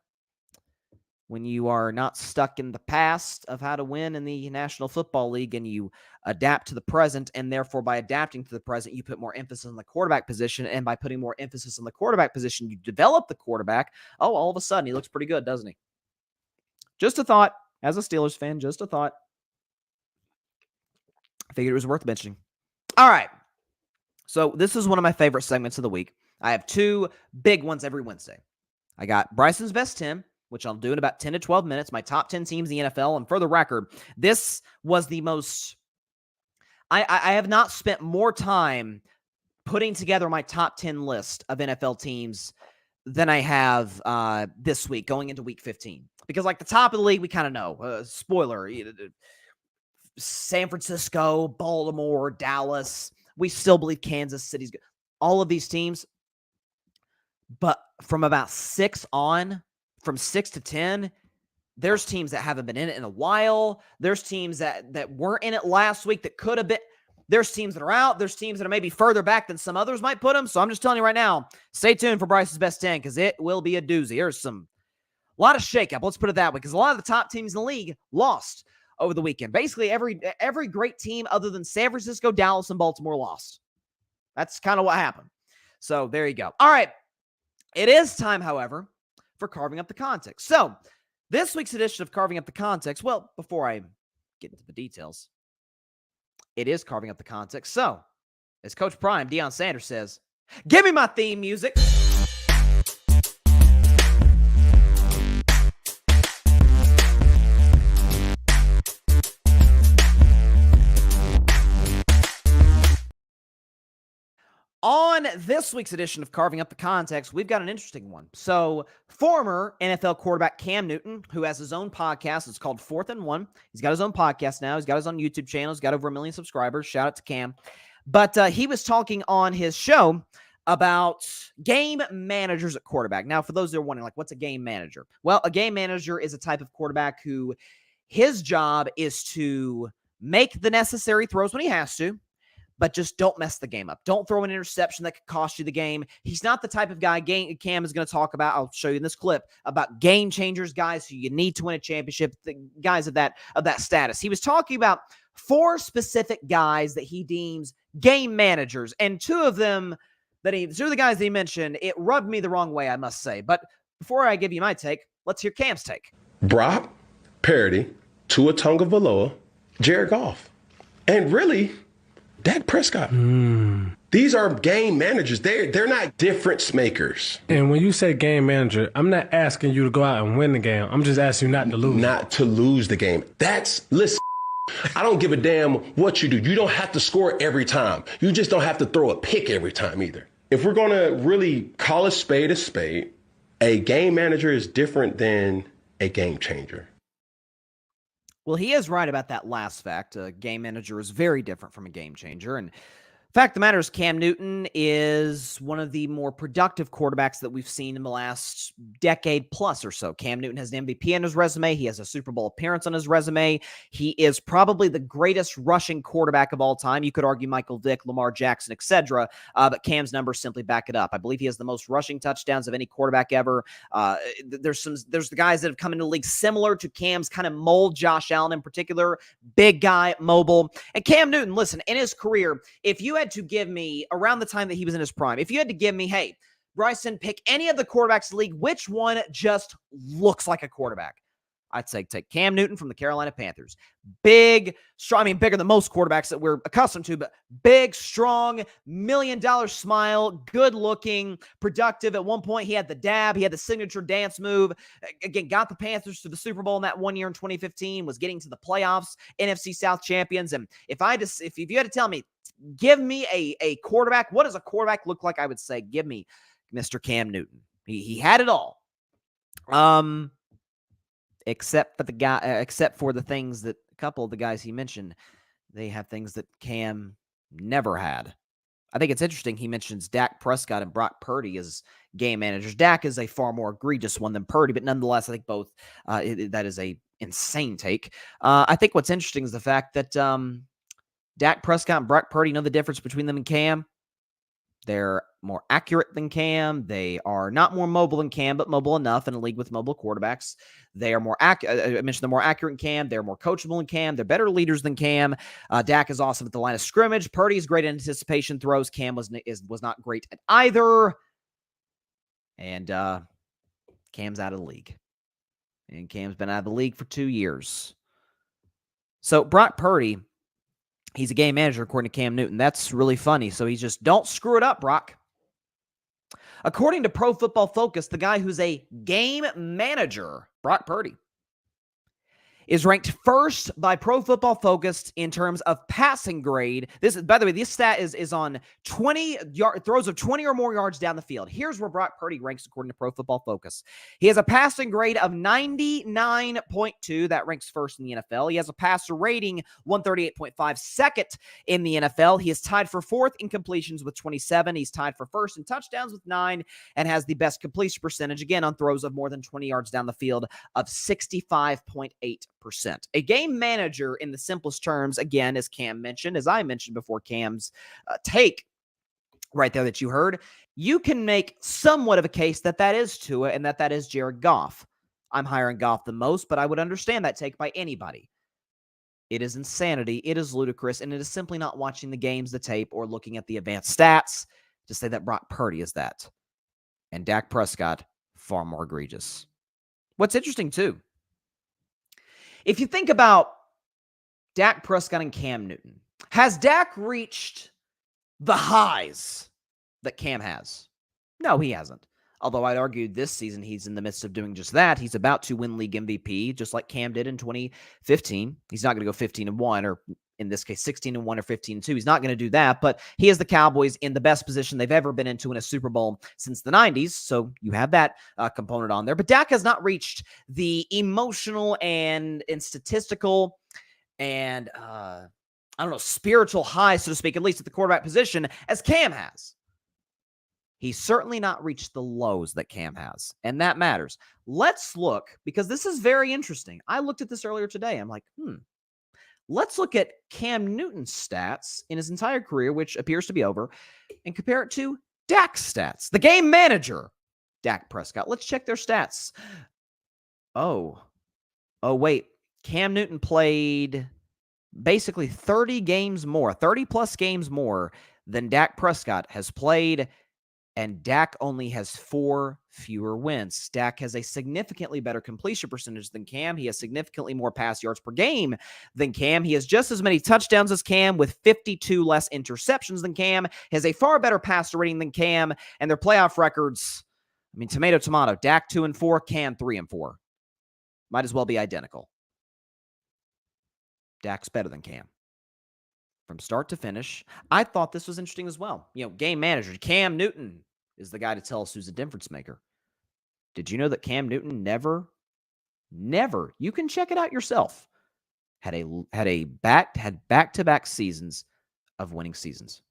when you are not stuck in the past of how to win in the National Football League and you adapt to the present, and therefore by adapting to the present, you put more emphasis on the quarterback position, and by putting more emphasis on the quarterback position, you develop the quarterback. Oh, all of a sudden, he looks pretty good, doesn't he? Just a thought. As a Steelers fan, just a thought. I figured it was worth mentioning. All right. So this is one of my favorite segments of the week. I have two big ones every Wednesday. I got Bryson's Best 10, which I'll do in about 10 to 12 minutes, my top 10 teams in the NFL. And for the record, this was the most... I have not spent more time putting together my top 10 list of NFL teams than I have this week, going into week 15. Because, like, the top of the league, we kind of know. Spoiler, San Francisco, Baltimore, Dallas. We still believe Kansas City's good. All of these teams. But from about 6 on, from 6 to 10, there's teams that haven't been in it in a while. There's teams that weren't in it last week that could have been. There's teams that are out. There's teams that are maybe further back than some others might put them. So I'm just telling you right now, stay tuned for Bryce's Best 10 because it will be a doozy. There's a lot of shakeup. Let's put it that way, because a lot of the top teams in the league lost over the weekend. Basically, every great team other than San Francisco, Dallas, and Baltimore lost. That's kind of what happened. So there you go. All right. It is time, however, for Carving Up the Context. So this week's edition of Carving Up the Context, well, before I get into the details, it is Carving Up the Context. So, as Coach Prime, Deion Sanders says, give me my theme music. On this week's edition of Carving Up the Context, we've got an interesting one. So, former NFL quarterback Cam Newton, who has his own podcast, it's called 4th and 1. He's got his own podcast now. He's got his own YouTube channel. He's got over 1 million subscribers. Shout out to Cam. But he was talking on his show about game managers at quarterback. Now, for those that are wondering, like, what's a game manager? Well, a game manager is a type of quarterback who his job is to make the necessary throws when he has to, but just don't mess the game up. Don't throw an interception that could cost you the game. He's not the type of guy Cam is going to talk about. I'll show you in this clip about game changers, guys who you need to win a championship, the guys of that status. He was talking about 4 specific guys that he deems game managers, and two of the guys that he mentioned, it rubbed me the wrong way, I must say. But before I give you my take, let's hear Cam's take. Brock Purdy, Tua Tagovailoa, Jared Goff, and really, Dak Prescott. These are game managers. They're not difference makers. And when you say game manager, I'm not asking you to go out and win the game. I'm just asking you not to lose. Not to lose the game. Listen, I don't give a damn what you do. You don't have to score every time. You just don't have to throw a pick every time either. If we're going to really call a spade, a game manager is different than a game changer. Well, he is right about that last fact. A game manager is very different from a game changer. And fact of the matter is, Cam Newton is one of the more productive quarterbacks that we've seen in the last decade plus or so. Cam Newton has an MVP on his resume. He has a Super Bowl appearance on his resume. He is probably the greatest rushing quarterback of all time. You could argue Michael Vick, Lamar Jackson, etc., but Cam's numbers simply back it up. I believe he has the most rushing touchdowns of any quarterback ever. There's the guys that have come into the league similar to Cam's kind of mold, Josh Allen in particular, big guy, mobile. And Cam Newton, listen, in his career, if you had to give me, around the time that he was in his prime, if you had to give me, hey, Bryson, pick any of the quarterbacks in the league, which one just looks like a quarterback? I'd say take Cam Newton from the Carolina Panthers. Big, strong, bigger than most quarterbacks that we're accustomed to, but big, strong, $1 million smile, good looking, productive. At one point, he had the dab, he had the signature dance move. Again, got the Panthers to the Super Bowl in that one year in 2015, was getting to the playoffs, NFC South champions. And if you had to tell me, give me a quarterback, what does a quarterback look like? I would say, give me Mr. Cam Newton. He had it all. Except for the things that a couple of the guys he mentioned, they have things that Cam never had. I think it's interesting he mentions Dak Prescott and Brock Purdy as game managers. Dak is a far more egregious one than Purdy, but nonetheless, I think both, that is a insane take. I think what's interesting is the fact that Dak Prescott and Brock Purdy, know the difference between them and Cam? They're more accurate than Cam. They are not more mobile than Cam, but mobile enough in a league with mobile quarterbacks. They are more accurate. I mentioned they're more accurate than Cam. They're more coachable than Cam. They're better leaders than Cam. Dak is awesome at the line of scrimmage. Purdy is great at anticipation throws. Cam was not great at either. And Cam's out of the league. And Cam's been out of the league for 2 years. So Brock Purdy, He's a game manager, according to Cam Newton. That's really funny. So he's just, don't screw it up, Brock. According to Pro Football Focus, the guy who's a game manager, Brock Purdy, is ranked first by Pro Football Focus in terms of passing grade. This is, by the way, this stat is on 20 throws of 20 or more yards down the field. Here's where Brock Purdy ranks according to Pro Football Focus. He has a passing grade of 99.2. That ranks first in the NFL. He has a passer rating 138.5, second in the NFL. He is tied for fourth in completions with 27. He's tied for first in touchdowns with 9 and has the best completion percentage, again, on throws of more than 20 yards down the field of 65.8%. A game manager, in the simplest terms, again, as Cam mentioned, as I mentioned before Cam's take right there that you heard, you can make somewhat of a case that that is Tua and that is Jared Goff. I'm higher on Goff the most, but I would understand that take by anybody. It is insanity, it is ludicrous, and it is simply not watching the games, the tape, or looking at the advanced stats to say that Brock Purdy is that. And Dak Prescott, far more egregious. What's interesting, too, if you think about Dak Prescott and Cam Newton, has Dak reached the highs that Cam has? No, he hasn't. Although I'd argue this season he's in the midst of doing just that. He's about to win league MVP, just like Cam did in 2015. He's not going to go 15-1, or in this case, 16-1 or 15-2. He's not going to do that, but he has the Cowboys in the best position they've ever been into in a Super Bowl since the 90s, so you have that component on there. But Dak has not reached the emotional and statistical and, spiritual high, so to speak, at least at the quarterback position, as Cam has. He's certainly not reached the lows that Cam has, and that matters. Let's look, because this is very interesting. I looked at this earlier today. I'm like, let's look at Cam Newton's stats in his entire career, which appears to be over, and compare it to Dak's stats. The game manager, Dak Prescott. Let's check their stats. Oh, wait. Cam Newton played basically 30 plus games more than Dak Prescott has played, and Dak only has 4 fewer wins. Dak has a significantly better completion percentage than Cam. He has significantly more pass yards per game than Cam. He has just as many touchdowns as Cam with 52 less interceptions than Cam. He has a far better passer rating than Cam, and their playoff records, tomato, tomato. Dak 2-4, Cam 3-4. Might as well be identical. Dak's better than Cam. From start to finish. I thought this was interesting as well. Game manager, Cam Newton is the guy to tell us who's a difference maker. Did you know that Cam Newton never, you can check it out yourself, had back-to-back seasons of winning seasons.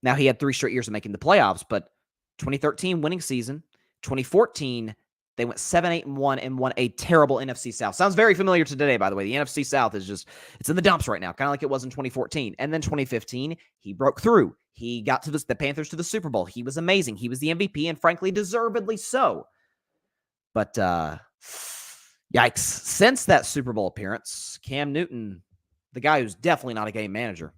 Now, he had 3 straight years of making the playoffs, but 2013 winning season, 2014 they went 7-8-1 and won a terrible NFC South. Sounds very familiar to today, by the way. The NFC South is just, it's in the dumps right now, kind of like it was in 2014. And then 2015, he broke through. He got to the Panthers to the Super Bowl. He was amazing. He was the MVP, and frankly, deservedly so. But, yikes. Since that Super Bowl appearance, Cam Newton, the guy who's definitely not a game manager,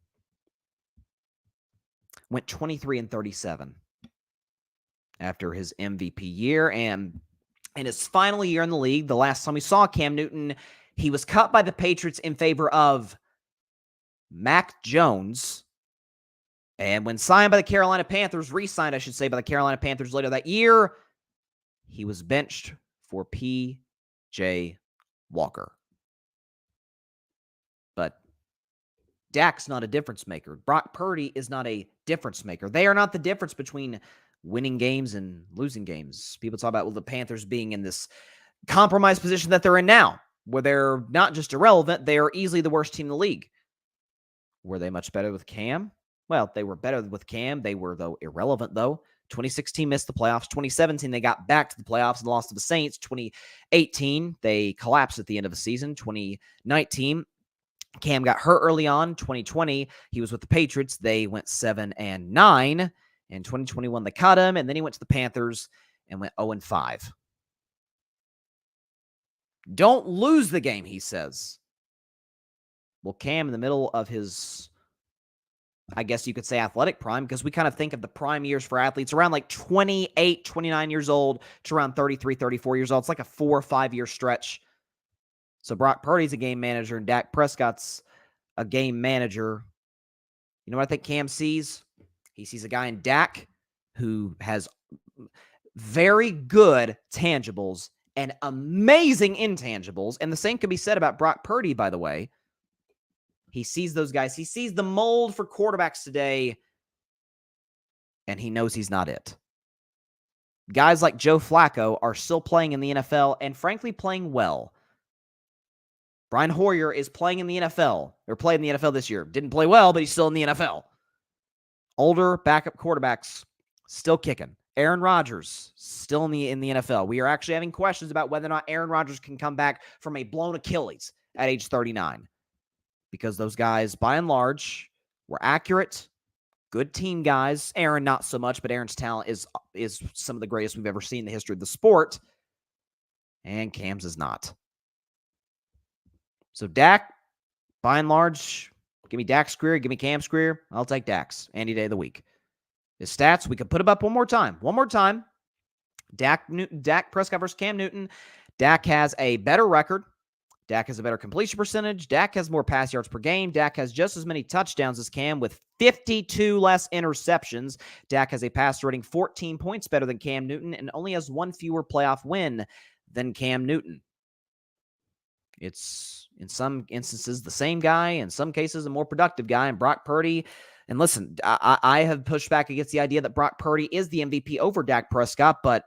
went 23-37 after his MVP year, and in his final year in the league, the last time we saw Cam Newton, he was cut by the Patriots in favor of Mac Jones. And when signed by the Carolina Panthers, re-signed, I should say, by the Carolina Panthers later that year, he was benched for P.J. Walker. But Dak's not a difference maker. Brock Purdy is not a difference maker. They are not the difference between winning games and losing games. People talk about the Panthers being in this compromised position that they're in now, where they're not just irrelevant, they are easily the worst team in the league. Were they much better with Cam? Well, they were better with Cam. They were, though, irrelevant, though. 2016 missed the playoffs. 2017, they got back to the playoffs and lost to the Saints. 2018, they collapsed at the end of the season. 2019, Cam got hurt early on. 2020, he was with the Patriots. They went 7-9. In 2021, they cut him, and then he went to the Panthers and went 0-5. Don't lose the game, he says. Well, Cam, in the middle of his, I guess you could say, athletic prime, because we kind of think of the prime years for athletes around like 28, 29 years old to around 33, 34 years old. It's like a 4 or 5 year stretch. So Brock Purdy's a game manager, and Dak Prescott's a game manager, you know what I think Cam sees? He sees a guy in Dak who has very good tangibles and amazing intangibles. And the same can be said about Brock Purdy, by the way. He sees those guys. He sees the mold for quarterbacks today, and he knows he's not it. Guys like Joe Flacco are still playing in the NFL and, frankly, playing well. Brian Hoyer is playing in the NFL, or played in the NFL this year. Didn't play well, but he's still in the NFL. Older backup quarterbacks still kicking. Aaron Rodgers still in the NFL. We are actually having questions about whether or not Aaron Rodgers can come back from a blown Achilles at age 39. Because those guys, by and large, were accurate, good team guys. Aaron, not so much, but Aaron's talent is some of the greatest we've ever seen in the history of the sport. And Cam's is not. So Dak, by and large, give me Dak's career, give me Cam's career. I'll take Dak's any day of the week. His stats, we could put him up one more time. One more time. Dak Prescott versus Cam Newton. Dak has a better record. Dak has a better completion percentage. Dak has more pass yards per game. Dak has just as many touchdowns as Cam with 52 less interceptions. Dak has a passer rating 14 points better than Cam Newton and only has one fewer playoff win than Cam Newton. It's, in some instances, the same guy. In some cases, a more productive guy. And Brock Purdy, and listen, I have pushed back against the idea that Brock Purdy is the MVP over Dak Prescott, but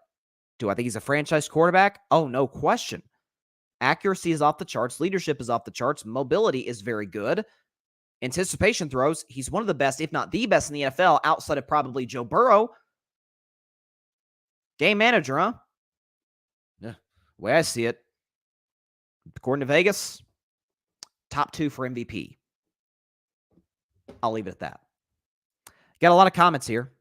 do I think he's a franchise quarterback? Oh, no question. Accuracy is off the charts. Leadership is off the charts. Mobility is very good. Anticipation throws, he's one of the best, if not the best in the NFL, outside of probably Joe Burrow. Game manager, huh? Yeah, the way I see it, according to Vegas, top 2 for MVP. I'll leave it at that. Got a lot of comments here.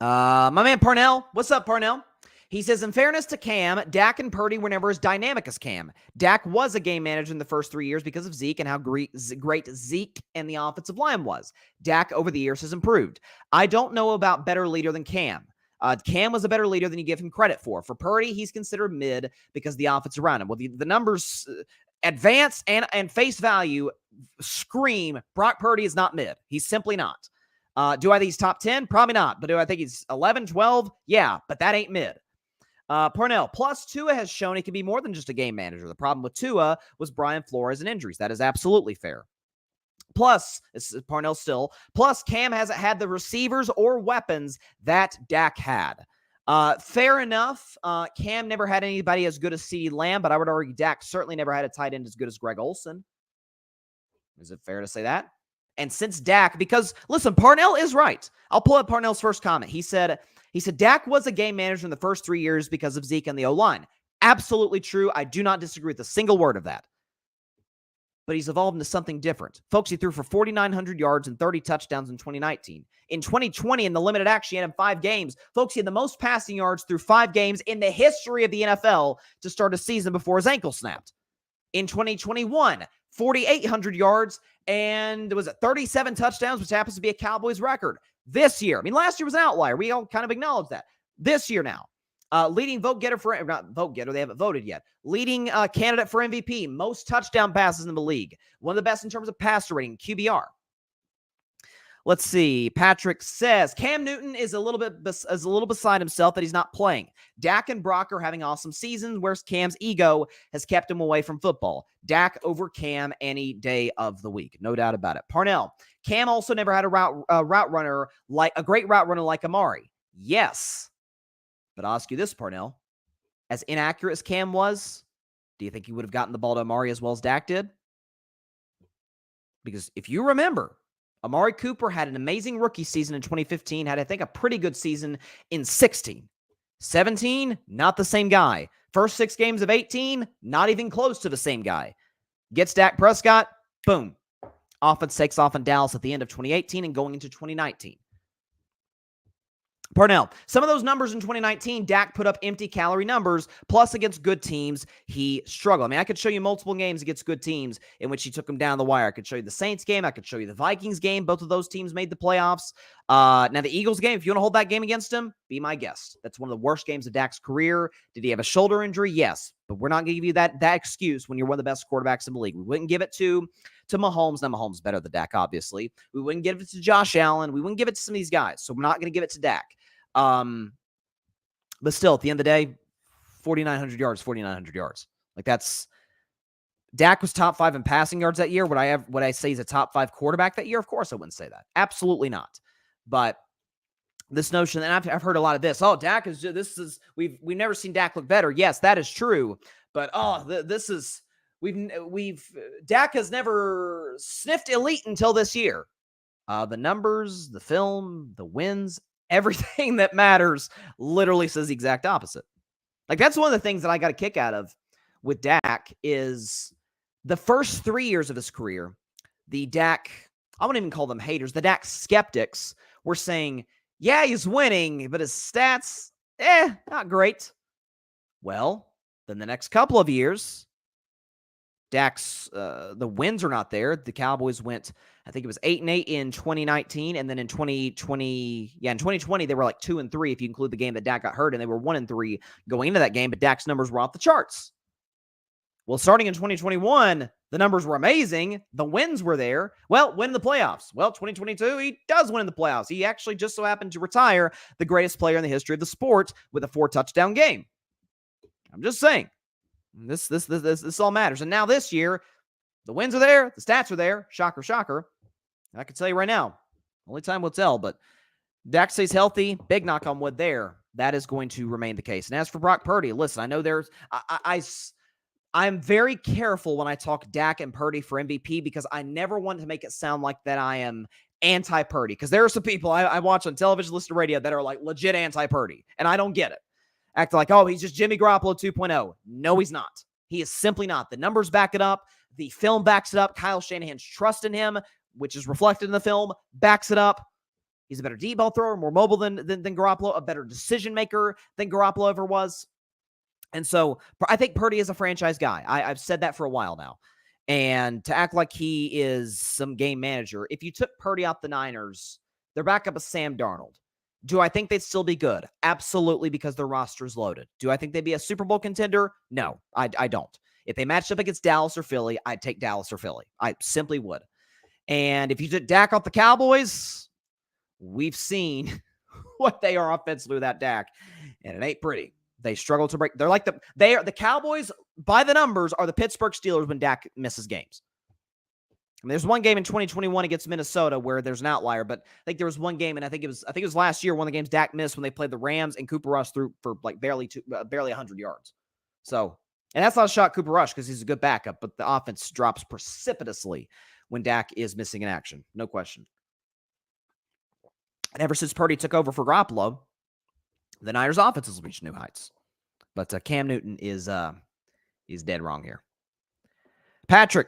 My man Parnell. What's up, Parnell? He says, in fairness to Cam, Dak and Purdy were never as dynamic as Cam. Dak was a game manager in the first 3 years because of Zeke and how great Zeke and the offensive line was. Dak over the years has improved. I don't know about better leader than Cam. Cam was a better leader than you give him credit for. For Purdy, he's considered mid because the offense around him. Well, the numbers, advance and face value, scream Brock Purdy is not mid. He's simply not. Do I think he's top 10? Probably not. But do I think he's 11, 12? Yeah, but that ain't mid. Parnell, plus Tua has shown he can be more than just a game manager. The problem with Tua was Brian Flores and injuries. That is absolutely fair. Plus, this is Parnell still, plus Cam hasn't had the receivers or weapons that Dak had. Fair enough. Cam never had anybody as good as CeeDee Lamb, but I would argue Dak certainly never had a tight end as good as Greg Olsen. Is it fair to say that? And since Dak, because, listen, Parnell is right. I'll pull up Parnell's first comment. He said, Dak was a game manager in the first 3 years because of Zeke and the O-line. Absolutely true. I do not disagree with a single word of that. But he's evolved into something different. Folks, he threw for 4,900 yards and 30 touchdowns in 2019. In 2020, in the limited action, he had him 5 games. Folks, he had the most passing yards through 5 games in the history of the NFL to start a season before his ankle snapped. In 2021, 4,800 yards and was it 37 touchdowns, which happens to be a Cowboys record. This year, last year was an outlier. We all kind of acknowledge that. This year now, leading vote getter for, not vote getter, they haven't voted yet. Leading candidate for MVP, most touchdown passes in the league. One of the best in terms of passer rating, QBR. Let's see. Patrick says Cam Newton is a little beside himself that he's not playing. Dak and Brock are having awesome seasons, whereas Cam's ego has kept him away from football. Dak over Cam any day of the week, no doubt about it. Parnell, Cam also never had a route runner like a great route runner like Amari. Yes, but I'll ask you this, Parnell: as inaccurate as Cam was, do you think he would have gotten the ball to Amari as well as Dak did? Because if you remember, Amari Cooper had an amazing rookie season in 2015, had, I think, a pretty good season in 16. 17, not the same guy. First 6 games of 18, not even close to the same guy. Gets Dak Prescott, boom. Offense takes off in Dallas at the end of 2018 and going into 2019. Parnell, some of those numbers in 2019, Dak put up empty calorie numbers, plus against good teams, he struggled. I could show you multiple games against good teams in which he took them down the wire. I could show you the Saints game. I could show you the Vikings game. Both of those teams made the playoffs. Now, the Eagles game, if you want to hold that game against him, be my guest. That's one of the worst games of Dak's career. Did he have a shoulder injury? Yes. But we're not going to give you that excuse when you're one of the best quarterbacks in the league. We wouldn't give it to Mahomes. Now, Mahomes is better than Dak, obviously. We wouldn't give it to Josh Allen. We wouldn't give it to some of these guys. So we're not going to give it to Dak. But still, at the end of the day, 4,900 yards. Like, that's... Dak was top 5 in passing yards that year. Would I say he's a top 5 quarterback that year? Of course I wouldn't say that. Absolutely not. But this notion, and I've heard a lot of this. Oh, Dak is we've never seen Dak look better. Yes, that is true. But Dak has never sniffed elite until this year. The numbers, the film, the wins, everything that matters literally says the exact opposite. Like, that's one of the things that I got a kick out of with Dak is the first 3 years of his career, the Dak, I won't even call them haters, the Dak skeptics were saying, yeah, he's winning, but his stats, not great. Well, then the next couple of years, Dak's, the wins are not there. The Cowboys went, I think it was 8-8 in 2019, and then in 2020, in 2020, they were like 2-3 if you include the game that Dak got hurt, and they were 1-3 going into that game, but Dak's numbers were off the charts. Well, starting in 2021, the numbers were amazing. The wins were there. Well, win the playoffs. Well, 2022, he does win in the playoffs. He actually just so happened to retire the greatest player in the history of the sport with a 4-touchdown game. I'm just saying. This all matters. And now this year, the wins are there. The stats are there. Shocker, shocker. And I can tell you right now, only time will tell, but Dak stays healthy. Big knock on wood there. That is going to remain the case. And as for Brock Purdy, listen, I know I'm very careful when I talk Dak and Purdy for MVP because I never want to make it sound like that I am anti-Purdy. Because there are some people I watch on television, listen to radio that are like legit anti-Purdy. And I don't get it. Act like, oh, he's just Jimmy Garoppolo 2.0. No, he's not. He is simply not. The numbers back it up. The film backs it up. Kyle Shanahan's trust in him, which is reflected in the film, backs it up. He's a better deep ball thrower, more mobile than Garoppolo, a better decision maker than Garoppolo ever was. And so I think Purdy is a franchise guy. I've said that for a while now. And to act like he is some game manager, if you took Purdy out the Niners, their backup is Sam Darnold. Do I think they'd still be good? Absolutely, because their roster is loaded. Do I think they'd be a Super Bowl contender? No, I don't. If they matched up against Dallas or Philly, I'd take Dallas or Philly. I simply would. And if you took Dak off the Cowboys, we've seen what they are offensively without Dak, and it ain't pretty. They struggle to break. They're like the Cowboys by the numbers are the Pittsburgh Steelers when Dak misses games. I mean, there's one game in 2021 against Minnesota where there's an outlier, but I think there was one game, and I think it was last year, one of the games Dak missed when they played the Rams, and Cooper Rush threw for like barely 100 yards. So, and that's not a shot Cooper Rush because he's a good backup, but the offense drops precipitously when Dak is missing in action, no question. And ever since Purdy took over for Garoppolo, the Niners' offense has reached new heights. But Cam Newton is dead wrong here. Patrick,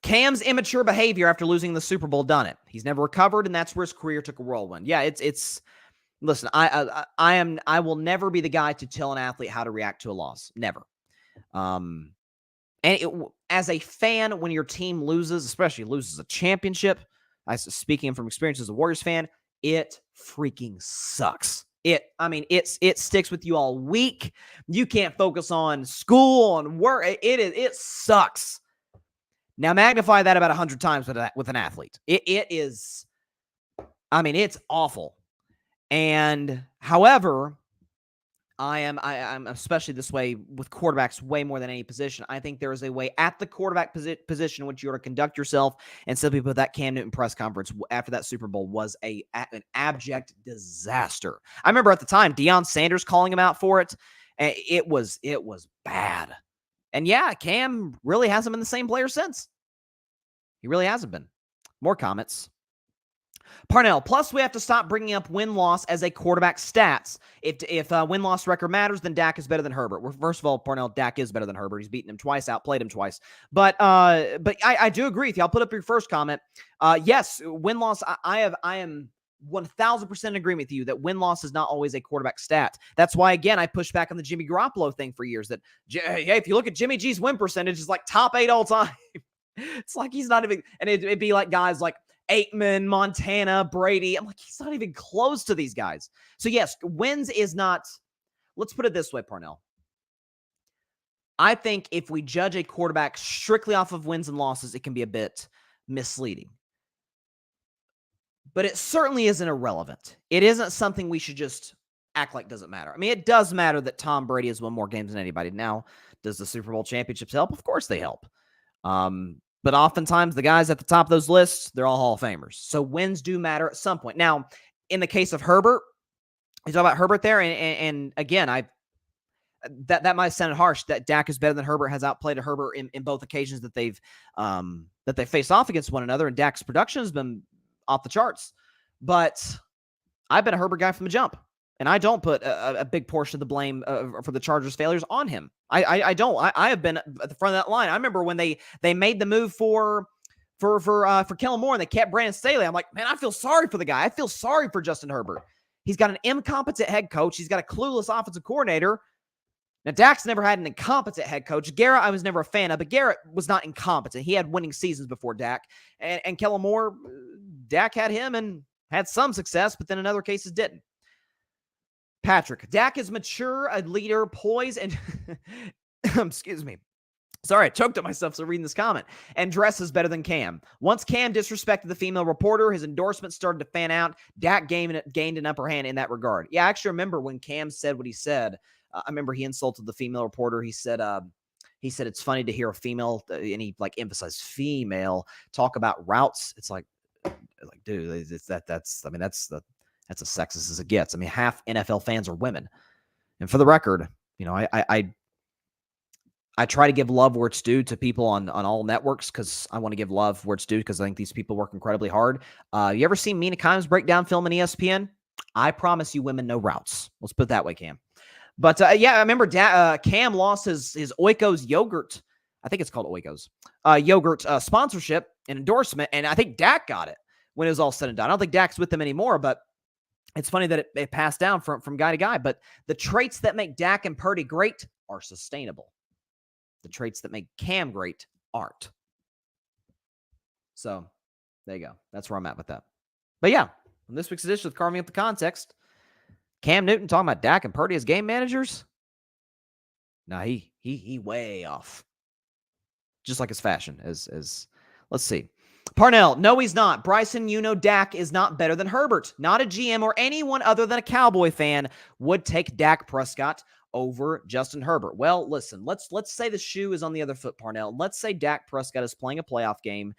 Cam's immature behavior after losing the Super Bowl done it. He's never recovered, and that's where his career took a whirlwind. Yeah, it's. Listen, I will never be the guy to tell an athlete how to react to a loss. Never. As a fan, when your team loses, especially loses a championship, speaking from experience as a Warriors fan, it freaking sucks. It sticks with you all week. You can't focus on school, on work. It sucks. Now magnify that about 100 times with an athlete. It is, it's awful. And however, I'm especially this way with quarterbacks way more than any position. I think there is a way at the quarterback position in which you are to conduct yourself. And simply put, that Cam Newton press conference after that Super Bowl was an abject disaster. I remember at the time Deion Sanders calling him out for it. It was bad. And yeah, Cam really hasn't been the same player since. He really hasn't been. More comments. Parnell, plus we have to stop bringing up win-loss as a quarterback stats. If win-loss record matters, then Dak is better than Herbert. Well, first of all, Parnell, Dak is better than Herbert. He's beaten him twice, outplayed him twice. But I do agree with you. I'll put up your first comment. Yes, win-loss, I am 1,000% in agreement with you that win-loss is not always a quarterback stat. That's why, again, I pushed back on the Jimmy Garoppolo thing for years. That, hey, if you look at Jimmy G's win percentage, it's like top 8 all time. It's like he's not even, and it'd be like guys like Aikman, Montana, Brady. I'm like, he's not even close to these guys. So yes, wins is not, let's put it this way, Parnell. I think if we judge a quarterback strictly off of wins and losses, it can be a bit misleading. But it certainly isn't irrelevant. It isn't something we should just act like doesn't matter. I mean, it does matter that Tom Brady has won more games than anybody. Now, does the Super Bowl championships help? Of course they help. But oftentimes the guys at the top of those lists, they're all Hall of Famers. So wins do matter at some point. Now, in the case of Herbert, you talk about Herbert there, and again, that might sound harsh. That Dak is better than Herbert, has outplayed Herbert in both occasions that they've faced off against one another, and Dak's production has been off the charts. But I've been a Herbert guy from the jump, and I don't put a big portion of the blame for the Chargers' failures on him. I don't. I have been at the front of that line. I remember when they made the move for Kellen Moore and they kept Brandon Staley. I'm like, man, I feel sorry for the guy. I feel sorry for Justin Herbert. He's got an incompetent head coach. He's got a clueless offensive coordinator. Now, Dak's never had an incompetent head coach. Garrett, I was never a fan of, but Garrett was not incompetent. He had winning seasons before Dak. And Kellen Moore, Dak had him and had some success, but then in other cases didn't. Patrick, Dak is mature, a leader, poised, and excuse me. Sorry, I choked on myself so reading this comment. And dresses better than Cam. Once Cam disrespected the female reporter, his endorsement started to fan out. Dak gained an upper hand in that regard. Yeah, I actually remember when Cam said what he said. I remember he insulted the female reporter. He said it's funny to hear a female, and he like emphasized female, talk about routes. It's like dude, that's as sexist as it gets. I mean, half NFL fans are women. And for the record, you know, I try to give love where it's due to people on all networks because I want to give love where it's due because I think these people work incredibly hard. You ever seen Mina Kimes break down film on ESPN? I promise you women know routes. Let's put it that way, Cam. But yeah, I remember Cam lost his Oikos yogurt. I think it's called Oikos yogurt sponsorship and endorsement. And I think Dak got it when it was all said and done. I don't think Dak's with them anymore, but it's funny that it passed down from guy to guy. But the traits that make Dak and Purdy great are sustainable. The traits that make Cam great aren't. So there you go. That's where I'm at with that. But yeah, on this week's edition of Carving Up the Context, Cam Newton talking about Dak and Purdy as game managers. Nah, he way off. Just like his fashion as let's see. Parnell, no, he's not. Bryson, you know Dak is not better than Herbert. Not a GM or anyone other than a Cowboy fan would take Dak Prescott over Justin Herbert. Well, listen, let's say the shoe is on the other foot, Parnell. Let's say Dak Prescott is playing a playoff game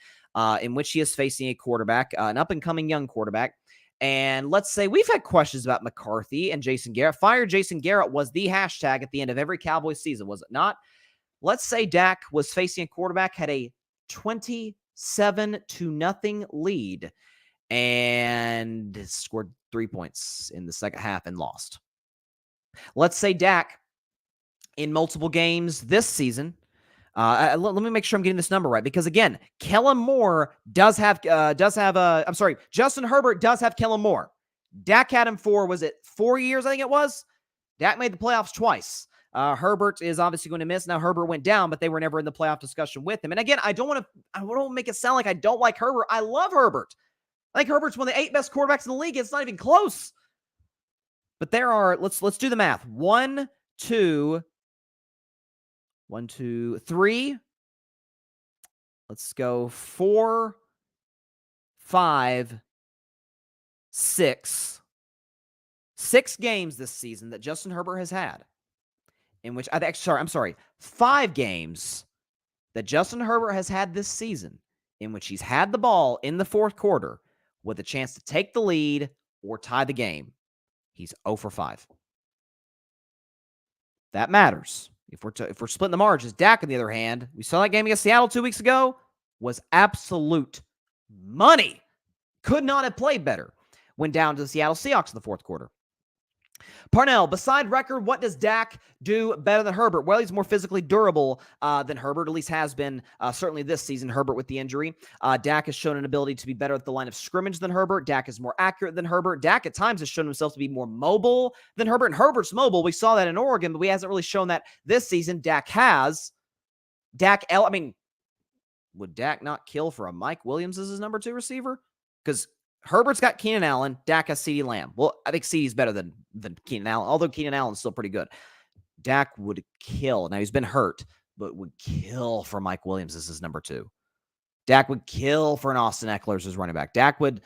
in which he is facing a quarterback, an up-and-coming young quarterback. And let's say we've had questions about McCarthy and Jason Garrett. Fire Jason Garrett was the hashtag at the end of every Cowboys season, was it not? Let's say Dak was facing a quarterback, had a 27-0 lead, and scored 3 points in the second half and lost. Let's say Dak, in multiple games this season, let me make sure I'm getting this number right, because again, Kellen Moore Justin Herbert does have Kellen Moore. Dak had him for, was it 4 years? I think it was. Dak made the playoffs twice. Herbert is obviously going to miss. Now Herbert went down, but they were never in the playoff discussion with him. And again, I don't make it sound like I don't like Herbert. I love Herbert. I think Herbert's one of the 8 best quarterbacks in the league. It's not even close. But there are, let's do the math. 1, 2, 3. Let's go 4, 5, 6. 6 games this season that Justin Herbert has had, in which 5 games that Justin Herbert has had this season in which he's had the ball in the fourth quarter with a chance to take the lead or tie the game. He's 0 for 5. That matters. If we're splitting the margins, Dak, on the other hand, we saw that game against Seattle 2 weeks ago, was absolute money. Could not have played better. Went down to the Seattle Seahawks in the fourth quarter. Parnell, beside record, what does Dak do better than Herbert? Well, he's more physically durable than Herbert, at least has been certainly this season, Herbert with the injury. Dak has shown an ability to be better at the line of scrimmage than Herbert. Dak is more accurate than Herbert. Dak at times has shown himself to be more mobile than Herbert. And Herbert's mobile. We saw that in Oregon, but he hasn't really shown that this season. Dak has. Would Dak not kill for a Mike Williams as his number 2 receiver? Because Herbert's got Keenan Allen, Dak has CeeDee Lamb. Well, I think CeeDee's better than Keenan Allen, although Keenan Allen's still pretty good. Dak would kill. Now, he's been hurt, but would kill for Mike Williams as his number 2. Dak would kill for an Austin Eckler as his running back. Dak would,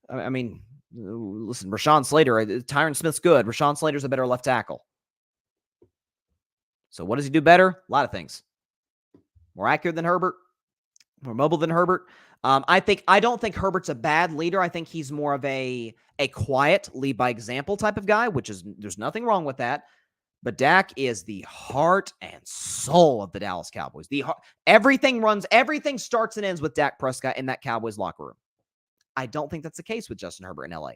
I mean, listen, Rashawn Slater, Tyron Smith's good. Rashawn Slater's a better left tackle. So what does he do better? A lot of things. More accurate than Herbert, more mobile than Herbert. I don't think Herbert's a bad leader. I think he's more of a quiet, lead by example type of guy, which is, there's nothing wrong with that. But Dak is the heart and soul of the Dallas Cowboys. Everything starts and ends with Dak Prescott in that Cowboys locker room. I don't think that's the case with Justin Herbert in LA.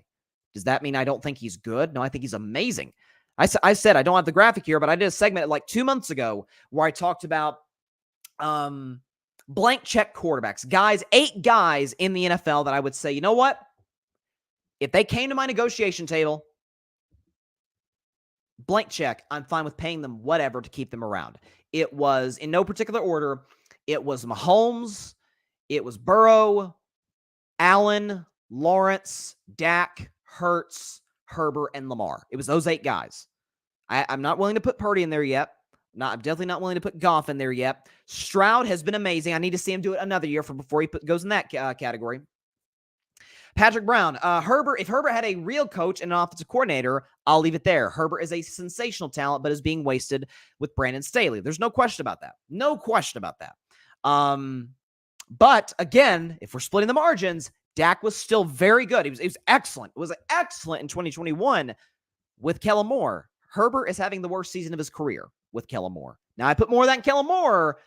Does that mean I don't think he's good? No, I think he's amazing. I said, I don't have the graphic here, but I did a segment like 2 months ago where I talked about blank check quarterbacks, 8 guys in the NFL that I would say, you know what? If they came to my negotiation table, blank check, I'm fine with paying them whatever to keep them around. It was, in no particular order, it was Mahomes, it was Burrow, Allen, Lawrence, Dak, Hurts, Herbert, and Lamar. It was those 8 guys. I'm not willing to put Purdy in there yet. I'm definitely not willing to put Goff in there yet. Stroud has been amazing. I need to see him do it another year before he goes in that category. Patrick Brown, Herbert. If Herbert had a real coach and an offensive coordinator, I'll leave it there. Herbert is a sensational talent, but is being wasted with Brandon Staley. There's no question about that. No question about that. But again, if we're splitting the margins, Dak was still very good. He was excellent. It was excellent in 2021 with Kellen Moore. Herbert is having the worst season of his career with Kellen Moore. Now, I put more of that in Kellen Moore,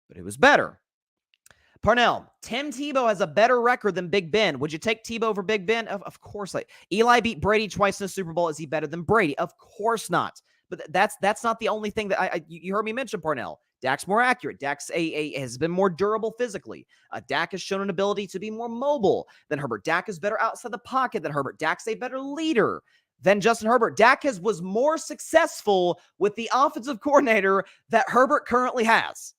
but it was better. Parnell, Tim Tebow has a better record than Big Ben. Would you take Tebow over Big Ben? Of course. Eli beat Brady twice in the Super Bowl. Is he better than Brady? Of course not. But that's not the only thing that you heard me mention, Parnell. Dak's more accurate. Dak's has been more durable physically. Dak has shown an ability to be more mobile than Herbert. Dak is better outside the pocket than Herbert. Dak's a better leader than Justin Herbert. Dak was more successful with the offensive coordinator that Herbert currently has.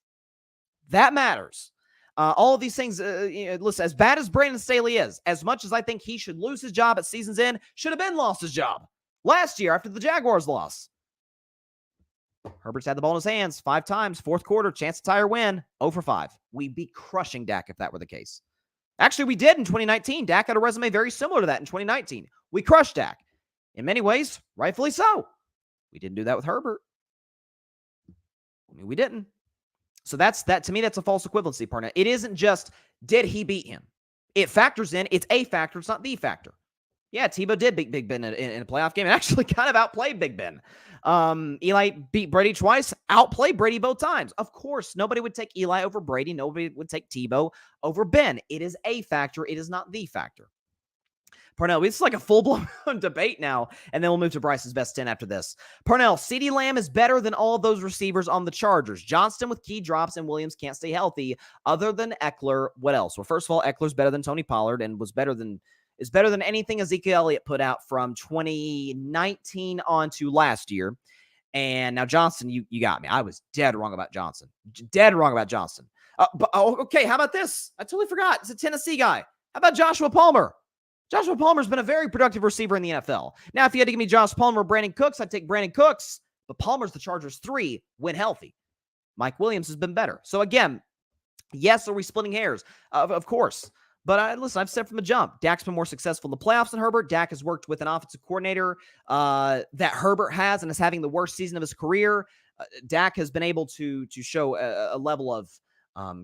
That matters. All of these things, listen, as bad as Brandon Staley is, as much as I think he should lose his job at season's end, should have been lost his job last year after the Jaguars loss. Herbert's had the ball in his hands 5 times, fourth quarter, chance to tie or win, 0 for 5. We'd be crushing Dak if that were the case. Actually, we did in 2019. Dak had a resume very similar to that in 2019. We crushed Dak. In many ways, rightfully so. We didn't do that with Herbert. I mean, we didn't. So that to me, that's a false equivalency, Parnell. It isn't just, did he beat him? It factors in. It's a factor. It's not the factor. Yeah, Tebow did beat Big Ben in a playoff game and actually kind of outplayed Big Ben. Eli beat Brady twice, outplayed Brady both times. Of course, nobody would take Eli over Brady. Nobody would take Tebow over Ben. It is a factor. It is not the factor. Parnell, it's like a full-blown debate now, and then we'll move to Bryson's best 10 after this. Parnell, CeeDee Lamb is better than all of those receivers on the Chargers. Johnston with key drops, and Williams can't stay healthy. Other than Eckler, what else? Well, first of all, Eckler's better than Tony Pollard and is better than anything Ezekiel Elliott put out from 2019 on to last year. And now Johnston, you got me. I was dead wrong about Johnson. Dead wrong about Johnston. Okay, how about this? I totally forgot. It's a Tennessee guy. How about Joshua Palmer? Joshua Palmer's been a very productive receiver in the NFL. Now, if you had to give me Josh Palmer or Brandon Cooks, I'd take Brandon Cooks, but Palmer's the Chargers 3 when healthy. Mike Williams has been better. So again, yes, are we splitting hairs? Of course. But listen, I've said from the jump, Dak's been more successful in the playoffs than Herbert. Dak has worked with an offensive coordinator that Herbert has and is having the worst season of his career. Dak has been able to show a level of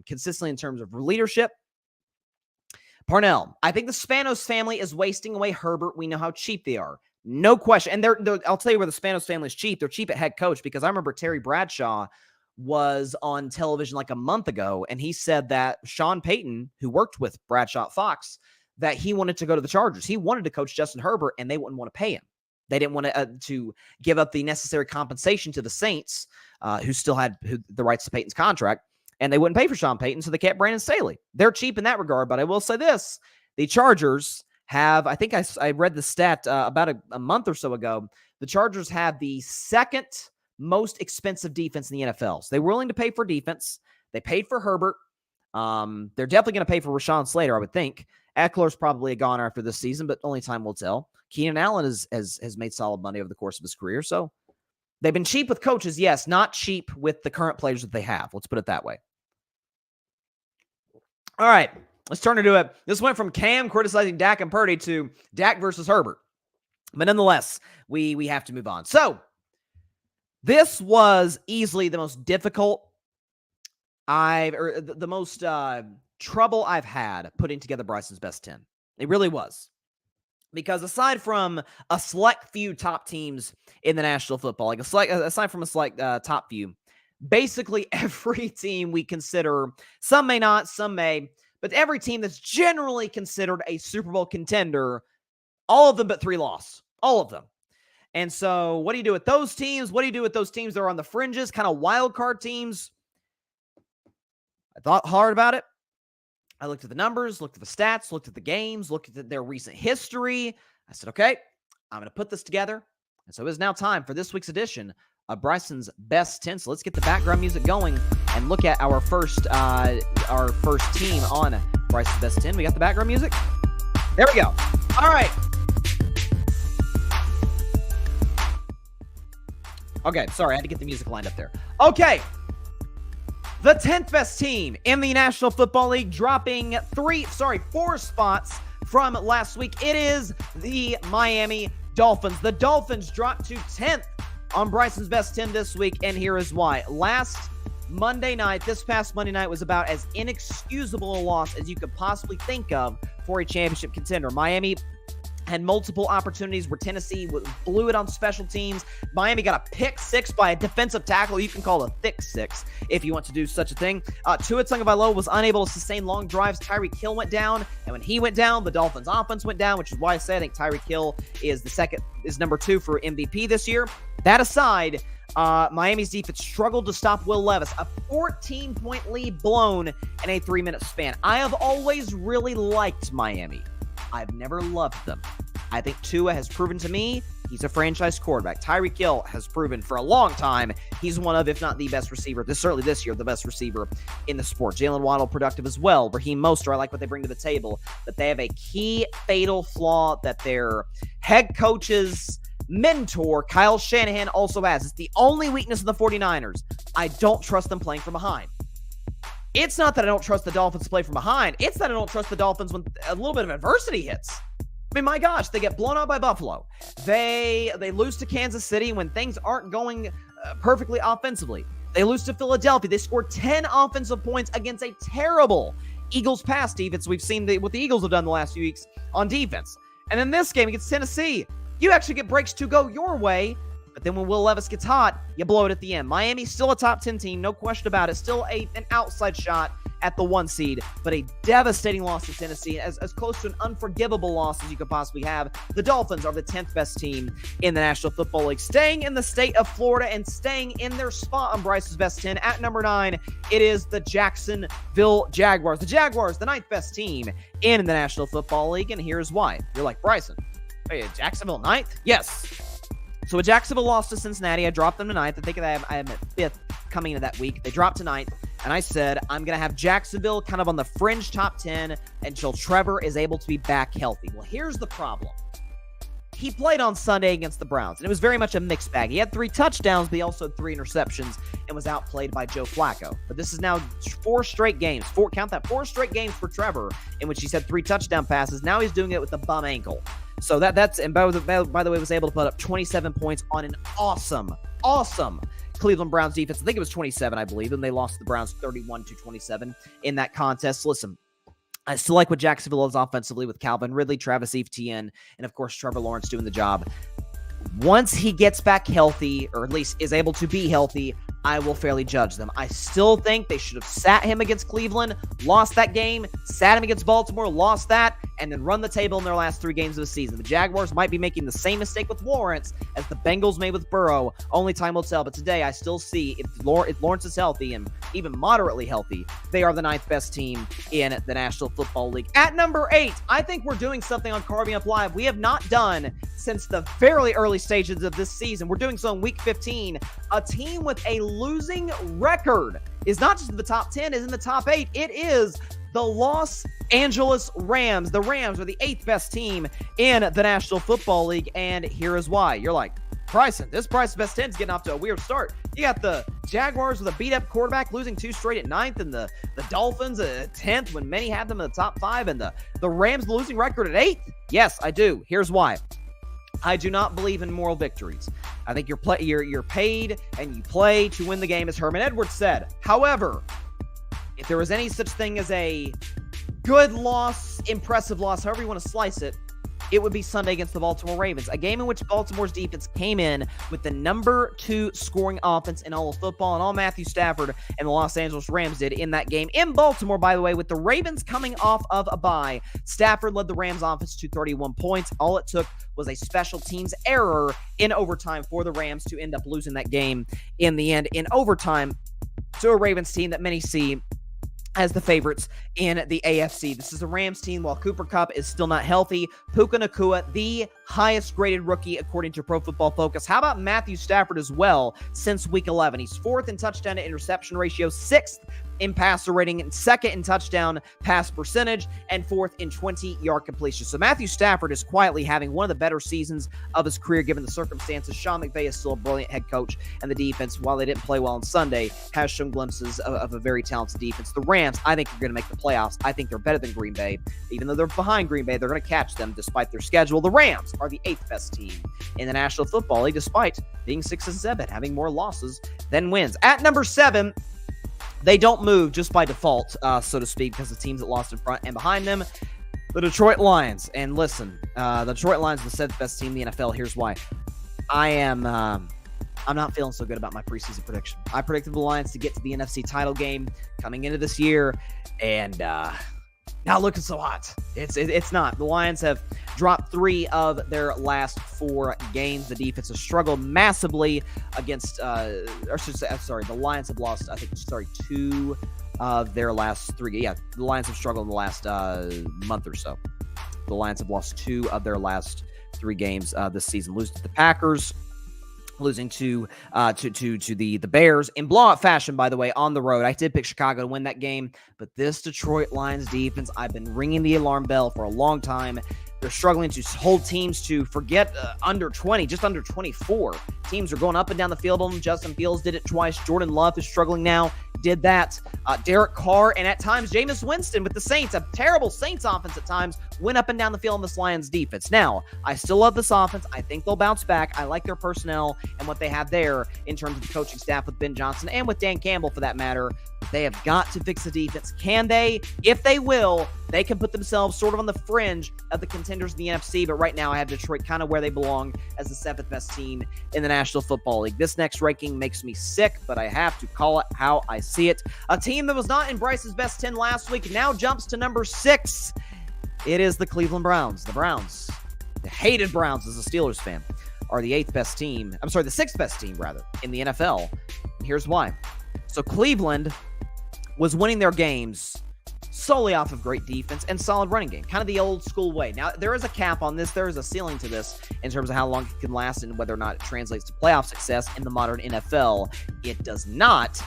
consistency in terms of leadership. Parnell, I think the Spanos family is wasting away Herbert. We know how cheap they are. No question. And I'll tell you where the Spanos family is cheap. They're cheap at head coach because I remember Terry Bradshaw was on television like a month ago, and he said that Sean Payton, who worked with Bradshaw at Fox, that he wanted to go to the Chargers. He wanted to coach Justin Herbert, and they wouldn't want to pay him. They didn't want to give up the necessary compensation to the Saints, who still had the rights to Payton's contract. And they wouldn't pay for Sean Payton, so they kept Brandon Staley. They're cheap in that regard, but I will say this. The Chargers have, I think I read the stat about a month or so ago, the Chargers have the second most expensive defense in the NFL. So they were willing to pay for defense. They paid for Herbert. They're definitely going to pay for Rashawn Slater, I would think. Eckler's probably a goner after this season, but only time will tell. Keenan Allen has made solid money over the course of his career. So they've been cheap with coaches, yes, not cheap with the current players that they have. Let's put it that way. All right, let's turn into it. This went from Cam criticizing Dak and Purdy to Dak versus Herbert. But nonetheless, we have to move on. So this was easily the most difficult the most trouble I've had putting together Bryson's best 10. It really was. Because aside from a select few top teams in the National Football League, aside from a select top few, basically every team we consider, some may not, some may, but every team that's generally considered a Super Bowl contender, all of them but 3 lost. All of them. And so what do you do with those teams? What do you do with those teams that are on the fringes, kind of wild card teams? I thought hard about it. I looked at the numbers, looked at the stats, looked at the games, looked at their recent history. I said, okay, I'm going to put this together. And so it is now time for this week's edition of Bryson's Best 10. So let's get the background music going and look at our first team on Bryson's Best 10. We got the background music. There we go. All right. Okay, sorry, I had to get the music lined up there. Okay. The 10th best team in the National Football League, dropping 4 spots from last week. It is the Miami Dolphins. The Dolphins dropped to 10th on Bryson's Best 10 this week, and here is why. This past Monday night was about as inexcusable a loss as you could possibly think of for a championship contender. Miami had multiple opportunities where Tennessee blew it on special teams. Miami got a pick 6 by a defensive tackle. You can call it a thick 6 if you want to do such a thing. Tua Tagovailoa was unable to sustain long drives. Tyreek Hill went down, and when he went down, the Dolphins' offense went down, which is why I say I think Tyreek Hill is number 2 for MVP this year. That aside, Miami's defense struggled to stop Will Levis. A 14-point lead blown in a 3-minute span. I have always really liked Miami. I've never loved them. I think Tua has proven to me he's a franchise quarterback. Tyreek Hill has proven for a long time he's one of, if not the best receiver, certainly this year, the best receiver in the sport. Jalen Waddle productive as well. Raheem Mostert, I like what they bring to the table, but they have a key fatal flaw that their head coach's mentor, Kyle Shanahan, also has. It's the only weakness of the 49ers. I don't trust them playing from behind. It's not that I don't trust the Dolphins to play from behind. It's that I don't trust the Dolphins when a little bit of adversity hits. I mean, my gosh, they get blown out by Buffalo. They lose to Kansas City when things aren't going perfectly offensively. They lose to Philadelphia. They scored 10 offensive points against a terrible Eagles pass defense. We've seen what the Eagles have done the last few weeks on defense. And in this game against Tennessee, you actually get breaks to go your way. But then when Will Levis gets hot, you blow it at the end. Miami's still a top 10 team, no question about it. Still an outside shot at the 1 seed, but a devastating loss to Tennessee, as close to an unforgivable loss as you could possibly have. The Dolphins are the 10th best team in the National Football League, staying in the state of Florida and staying in their spot on Bryce's Best 10. At number 9, it is the Jacksonville Jaguars. The Jaguars, the 9th best team in the National Football League, and here's why. You're like, Bryson, wait, Jacksonville 9th? Yes. So when Jacksonville lost to Cincinnati, I dropped them to 9th. I think I am at 5th coming into that week. They dropped to 9th, and I said I'm going to have Jacksonville kind of on the fringe top 10 until Trevor is able to be back healthy. Well, here's the problem. He played on Sunday against the Browns, and it was very much a mixed bag. He had 3 touchdowns, but he also had 3 interceptions and was outplayed by Joe Flacco. But this is now 4 straight games. 4 straight games for Trevor in which he's had 3 touchdown passes. Now he's doing it with a bum ankle. So that's and by the way, was able to put up 27 points on an awesome Cleveland Browns defense. I think it was 27, I believe, and they lost to the Browns 31-27 in that contest. Listen, I still like what Jacksonville is offensively with Calvin Ridley, Travis Etienne, and of course Trevor Lawrence doing the job. Once he gets back healthy, or at least is able to be healthy, I will fairly judge them. I still think they should have sat him against Cleveland, lost that game, sat him against Baltimore, lost that, and then run the table in their last 3 games of the season. The Jaguars might be making the same mistake with Lawrence as the Bengals made with Burrow. Only time will tell. But today, I still see if Lawrence is healthy and even moderately healthy, they are the 9th best team in the National Football League. At number 8, I think we're doing something on Carving Up Live we have not done since the very early stages of this season. We're doing so in Week 15. A team with a losing record is not just in the top 10, is in the top 8. It is the Los Angeles Rams. The Rams are the 8th best team in the National Football League, and here is why. You're like, Bryson, this Bryson best 10 is getting off to a weird start. You got the Jaguars with a beat-up quarterback losing 2 straight at 9th, and the Dolphins at 10th when many had them in the top 5, and the Rams losing record at 8th. Yes, I do. Here's why. I do not believe in moral victories. I think you're paid and you play to win the game, as Herman Edwards said. However, if there was any such thing as a good loss, impressive loss, however you want to slice it, it would be Sunday against the Baltimore Ravens, a game in which Baltimore's defense came in with the number 2 scoring offense in all of football, and all Matthew Stafford and the Los Angeles Rams did in that game. In Baltimore, by the way, with the Ravens coming off of a bye, Stafford led the Rams offense to 31 points. All it took was a special teams error in overtime for the Rams to end up losing that game in the end in overtime to a Ravens team that many see as the favorites in the AFC. This is a Rams team. While Cooper Kupp is still not healthy, Puka Nacua, the highest graded rookie according to Pro Football Focus. How about Matthew Stafford as well since week 11? He's 4th in touchdown to interception ratio, 6th in passer rating, and 2nd in touchdown pass percentage, and 4th in 20-yard completion. So Matthew Stafford is quietly having one of the better seasons of his career given the circumstances. Sean McVay is still a brilliant head coach, and the defense, while they didn't play well on Sunday, has shown glimpses of a very talented defense. The Rams, I think, are going to make the playoffs. I think they're better than Green Bay. Even though they're behind Green Bay, they're going to catch them despite their schedule. The Rams are the 8th best team in the National Football League despite being 6-7, having more losses than wins. At number 7, they don't move just by default, so to speak, because the teams that lost in front and behind them, the Detroit Lions. And listen, the Detroit Lions are the 7th best team in the NFL. Here's why. I'm not feeling so good about my preseason prediction. I predicted the Lions to get to the NFC title game coming into this year, and not looking so hot. It's not. The Lions have dropped 3 of their last 4 games. The defense has struggled massively against, the Lions have lost, 2 of their last 3. Yeah, the Lions have struggled in the last month or so. The Lions have lost 2 of their last 3 games this season. Losing to the Packers, losing to the Bears in blowout fashion, by the way, on the road. I did pick Chicago to win that game, but this Detroit Lions defense, I've been ringing the alarm bell for a long time. They're struggling to hold teams to forget under 20, just under 24. Teams are going up and down the field on them. Justin Fields did it twice. Jordan Love is struggling now. Did that. Derek Carr and at times Jameis Winston with the Saints, a terrible Saints offense at times, went up and down the field in this Lions defense. Now, I still love this offense. I think they'll bounce back. I like their personnel and what they have there in terms of the coaching staff with Ben Johnson and with Dan Campbell for that matter. They have got to fix the defense. Can they? If they will, they can put themselves sort of on the fringe of the contenders in the NFC, but right now I have Detroit kind of where they belong as the 7th best team in the National Football League. This next ranking makes me sick, but I have to call it how I see it. A team that was not in Bryce's best 10 last week now jumps to number 6. It is the Cleveland Browns. The Browns, the hated Browns as a Steelers fan, are the 6th best team, rather, in the NFL. And here's why. So Cleveland was winning their games solely off of great defense and solid running game, kind of the old school way. Now, there is a cap on this. There is a ceiling to this in terms of how long it can last and whether or not it translates to playoff success in the modern NFL. It does not,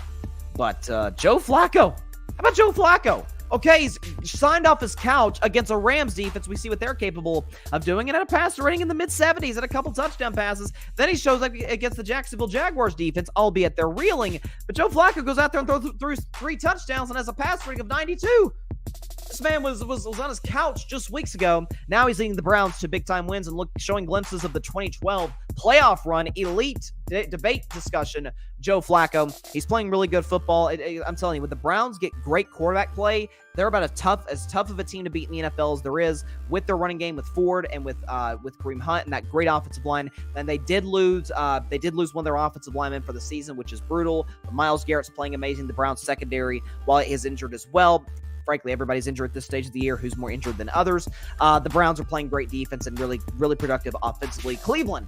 but Joe Flacco. How about Joe Flacco? Okay, he's signed off his couch against a Rams defense. We see what they're capable of doing. And at a passer rating in the mid-70s and a couple touchdown passes. Then he shows up against the Jacksonville Jaguars defense, albeit they're reeling. But Joe Flacco goes out there and throws 3 touchdowns and has a passer rating of 92. This man was on his couch just weeks ago. Now he's leading the Browns to big-time wins and showing glimpses of the 2012 playoff run, elite debate discussion. Joe Flacco, he's playing really good football. I'm telling you, when the Browns get great quarterback play, they're about as tough of a team to beat in the NFL as there is with their running game with Ford and with Kareem Hunt and that great offensive line. And they did lose one of their offensive linemen for the season, which is brutal. But Myles Garrett's playing amazing. The Browns secondary, while he is injured as well. Frankly, everybody's injured at this stage of the year. Who's more injured than others? The Browns are playing great defense and really, really productive offensively. Cleveland,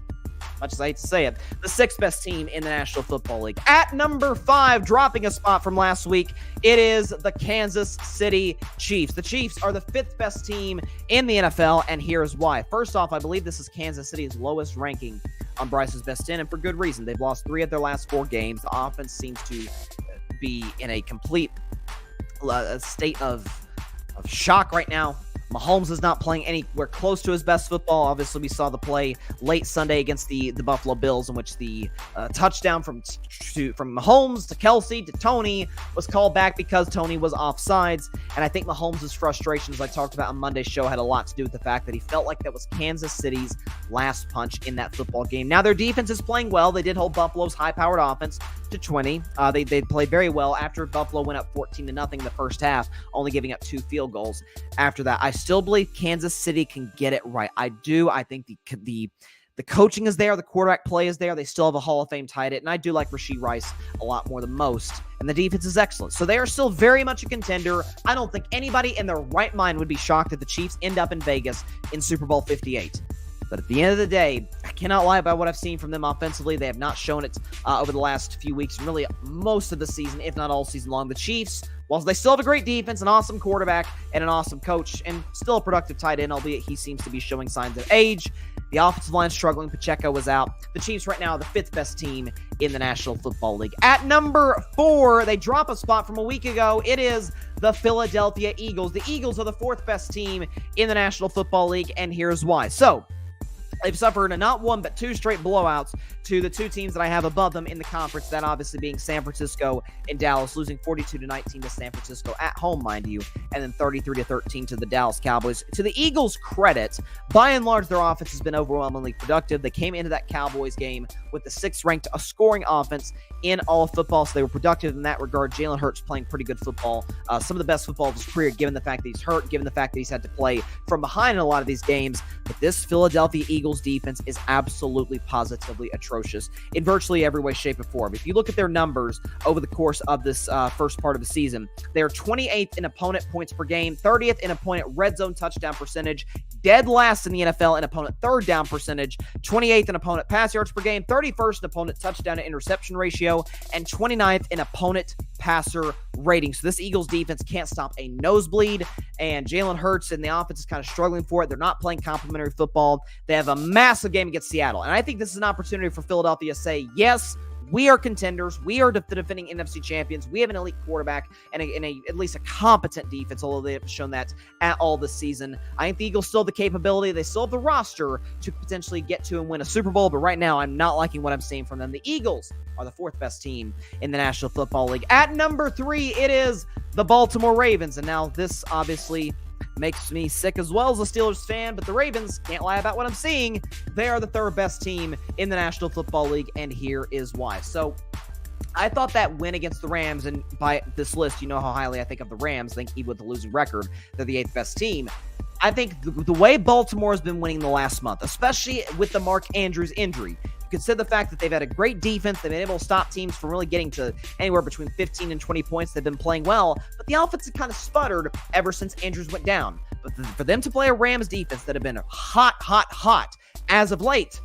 much as I hate to say it, the 6th best team in the National Football League. At number 5, dropping a spot from last week, it is the Kansas City Chiefs. The Chiefs are the 5th best team in the NFL, and here's why. First off, I believe this is Kansas City's lowest ranking on Bryce's best 10, and for good reason. They've lost 3 of their last 4 games. The offense seems to be in a complete state of of shock right now. Mahomes is not playing anywhere close to his best football. Obviously, we saw the play late Sunday against the Buffalo Bills in which the touchdown from Mahomes to Kelsey to Tony was called back because Tony was offsides. And I think Mahomes' frustration, as I talked about on Monday's show, had a lot to do with the fact that he felt like that was Kansas City's last punch in that football game. Now, their defense is playing well. They did hold Buffalo's high-powered offense to 20. They played very well after Buffalo went up 14-0 in the first half, only giving up 2 field goals after that. I still believe Kansas City can get it right. I do. I think the coaching is there. The quarterback play is there. They still have a Hall of Fame tight end, and I do like Rashee Rice a lot more than most, and the defense is excellent. So they are still very much a contender. I don't think anybody in their right mind would be shocked if the Chiefs end up in Vegas in Super Bowl 58. But at the end of the day, I cannot lie about what I've seen from them offensively. They have not shown it over the last few weeks, and really most of the season, if not all season long. The Chiefs, whilst they still have a great defense, an awesome quarterback, and an awesome coach, and still a productive tight end, albeit he seems to be showing signs of age. The offensive line struggling. Pacheco was out. The Chiefs right now are the 5th best team in the National Football League. At number 4, they drop a spot from a week ago. It is the Philadelphia Eagles. The Eagles are the 4th best team in the National Football League, and here's why. So, they've suffered not 1 but 2 straight blowouts to the 2 teams that I have above them in the conference, that obviously being San Francisco and Dallas, losing 42-19 to San Francisco at home, mind you, and then 33-13 to the Dallas Cowboys. To the Eagles' credit, by and large, their offense has been overwhelmingly productive. They came into that Cowboys game with the 6th-ranked scoring offense in all of football, so they were productive in that regard. Jalen Hurts playing pretty good football, some of the best football of his career, given the fact that he's hurt, given the fact that he's had to play from behind in a lot of these games. But this Philadelphia Eagles defense is absolutely positively atrocious in virtually every way, shape, or form. If you look at their numbers over the course of this first part of the season, they're 28th in opponent points per game, 30th in opponent red zone touchdown percentage, dead last in the NFL in opponent third down percentage, 28th in opponent pass yards per game, 31st in opponent touchdown to interception ratio, and 29th in opponent passer rating. So this Eagles defense can't stop a nosebleed, and Jalen Hurts and the offense is kind of struggling for it. They're not playing complimentary football. They have a massive game against Seattle, and I think this is an opportunity for Philadelphia to say, yes, we are contenders. We are the defending NFC champions. We have an elite quarterback and at least a competent defense, although they have shown that at all this season. I think the Eagles still have the capability. They still have the roster to potentially get to and win a Super Bowl, but right now I'm not liking what I'm seeing from them. The Eagles are the 4th best team in the National Football League. At number 3, it is the Baltimore Ravens, and now this obviously makes me sick as well as a Steelers fan, but the Ravens, can't lie about what I'm seeing. They are the 3rd best team in the National Football League, and here is why. So, I thought that win against the Rams, and by this list, you know how highly I think of the Rams, think even with the losing record, they're the 8th best team. I think the way Baltimore has been winning the last month, especially with the Mark Andrews injury, consider the fact that they've had a great defense. They've been able to stop teams from really getting to anywhere between 15 and 20 points. They've been playing well, but the offense has kind of sputtered ever since Andrews went down. But for them to play a Rams defense that have been hot as of late,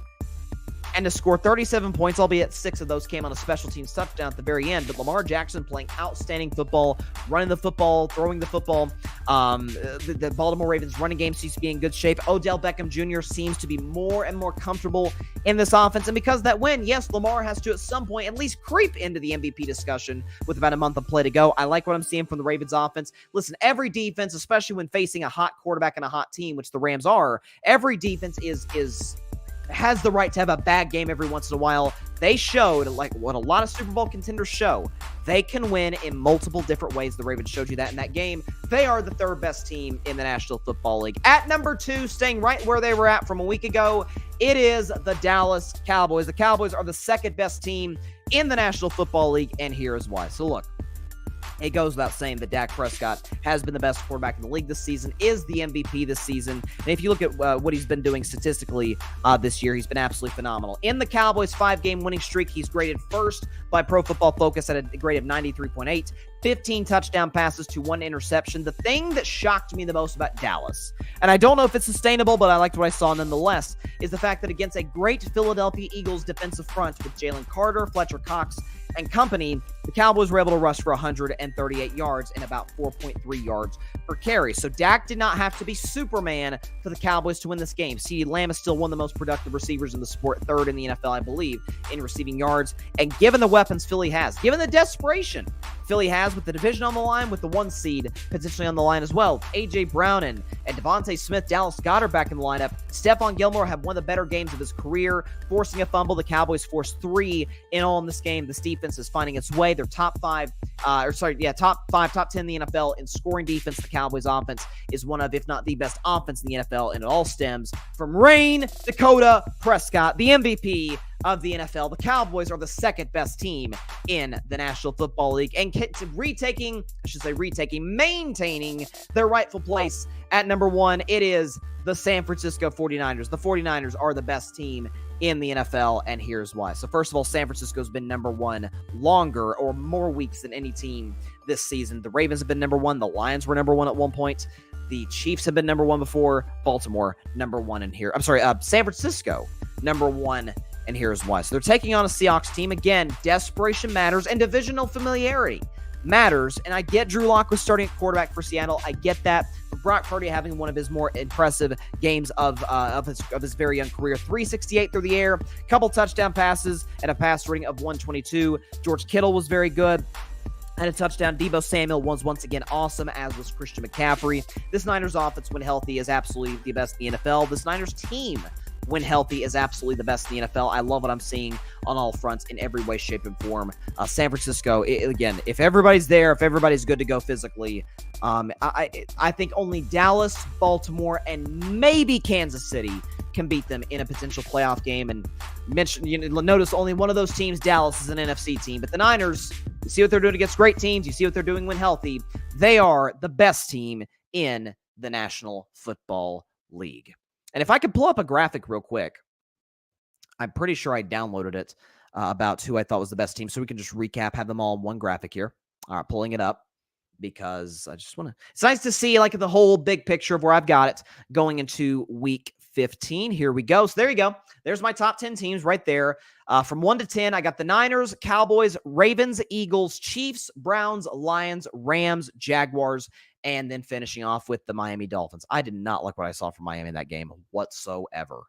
and to score 37 points, albeit 6 of those came on a special teams touchdown at the very end. But Lamar Jackson playing outstanding football, running the football, throwing the football. The Baltimore Ravens running game seems to be in good shape. Odell Beckham Jr. seems to be more and more comfortable in this offense. And because of that win, yes, Lamar has to at some point at least creep into the MVP discussion with about a month of play to go. I like what I'm seeing from the Ravens offense. Listen, every defense, especially when facing a hot quarterback and a hot team, which the Rams are, every defense has the right to have a bad game every once in a while. They showed, like what a lot of Super Bowl contenders show, they can win in multiple different ways. The Ravens showed you that in that game. They are the 3rd best team in the National Football League. At number 2, staying right where they were at from a week ago, it is the Dallas Cowboys. The Cowboys are the 2nd best team in the National Football League, and here is why. So look, it goes without saying that Dak Prescott has been the best quarterback in the league this season, is the MVP this season. And if you look at what he's been doing statistically this year, he's been absolutely phenomenal. In the Cowboys' 5-game winning streak, he's graded first by Pro Football Focus at a grade of 93.8, 15 touchdown passes to 1 interception. The thing that shocked me the most about Dallas, and I don't know if it's sustainable, but I liked what I saw nonetheless, is the fact that against a great Philadelphia Eagles defensive front with Jalen Carter, Fletcher Cox, and company, the Cowboys were able to rush for 138 yards and about 4.3 yards per carry. So Dak did not have to be Superman for the Cowboys to win this game. CeeDee Lamb is still one of the most productive receivers in the sport, 3rd in the NFL, I believe, in receiving yards. And given the weapons Philly has, given the desperation Philly has, with the division on the line, with the 1 seed potentially on the line as well. A.J. Brown and Devontae Smith, Dallas Goedert back in the lineup. Stephon Gilmore had one of the better games of his career, forcing a fumble. The Cowboys forced 3 in all in this game. This defense is finding its way. They're top 10 in the NFL in scoring defense. The Cowboys offense is one of, if not the best offense in the NFL, and it all stems from Rain Dakota Prescott, the MVP of the NFL. The Cowboys are the second best team in the National Football League and maintaining their rightful place at number 1. It is the San Francisco 49ers. The 49ers are the best team in the NFL, and here's why. So first of all, San Francisco's been number 1 longer or more weeks than any team this season. The Ravens have been number 1. The Lions were number 1 at one point. The Chiefs have been number 1 before. Baltimore, number 1 in here. San Francisco, number 1, and here's why. So they're taking on a Seahawks team. Again, desperation matters, and divisional familiarity matters. And I get Drew Lock was starting at quarterback for Seattle. I get that. But Brock Purdy having one of his more impressive games of his very young career. 368 through the air, couple touchdown passes, and a pass rating of 122. George Kittle was very good. Had a touchdown. Deebo Samuel was once again awesome, as was Christian McCaffrey. This Niners offense, when healthy, is absolutely the best in the NFL. This Niners team, when healthy, is absolutely the best in the NFL. I love what I'm seeing on all fronts in every way, shape, and form. San Francisco, again, if everybody's there, if everybody's good to go physically, I think only Dallas, Baltimore, and maybe Kansas City can beat them in a potential playoff game. And notice only one of those teams, Dallas, is an NFC team. But the Niners, you see what they're doing against great teams. You see what they're doing when healthy. They are the best team in the National Football League. And if I could pull up a graphic real quick, I'm pretty sure I downloaded it about who I thought was the best team. So we can just recap, have them all in one graphic here. All right, pulling it up because I just want to, it's nice to see like the whole big picture of where I've got it going into week 15. Here we go. So there you go. There's my top 10 teams right there. From 1 to 10, I got the Niners, Cowboys, Ravens, Eagles, Chiefs, Browns, Lions, Rams, Jaguars, and then finishing off with the Miami Dolphins. I did not like what I saw from Miami in that game whatsoever.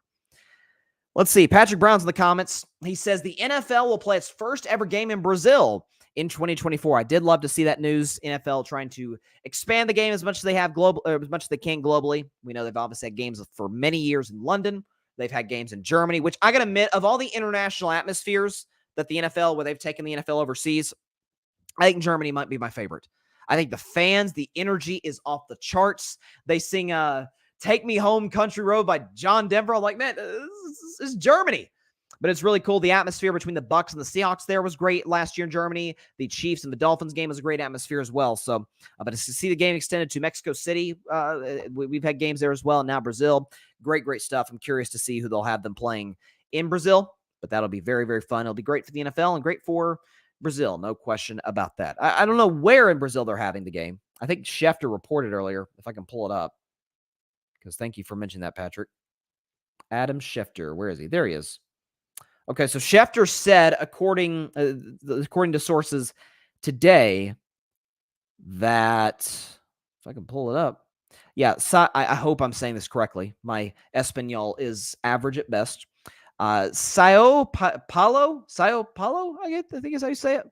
Let's see. Patrick Brown's in the comments. He says the NFL will play its first ever game in Brazil in 2024. I did love to see that news. NFL trying to expand the game as much as they have as much as they can globally. We know they've obviously had games for many years in London. They've had games in Germany, which I got to admit, of all the international atmospheres that the NFL, where they've taken the NFL overseas, I think Germany might be my favorite. I think the fans, the energy is off the charts. They sing Take Me Home Country Road by John Denver. I'm like, man, this is Germany. But it's really cool. The atmosphere between the Bucs and the Seahawks there was great last year in Germany. The Chiefs and the Dolphins game was a great atmosphere as well. So, but to see the game extended to Mexico City, we've had games there as well. And now Brazil, great stuff. I'm curious to see who they'll have them playing in Brazil. But that'll be very, very fun. It'll be great for the NFL and great for Brazil. No question about that. I don't know where in Brazil they're having the game. I think Schefter reported earlier, if I can pull it up. Because thank you for mentioning that, Patrick. Adam Schefter. Where is he? There he is. Okay, so Schefter said, according to sources today, that, if I can pull it up, yeah, I hope I'm saying this correctly. My Espanol is average at best. Sao Paulo, I think is how you say it.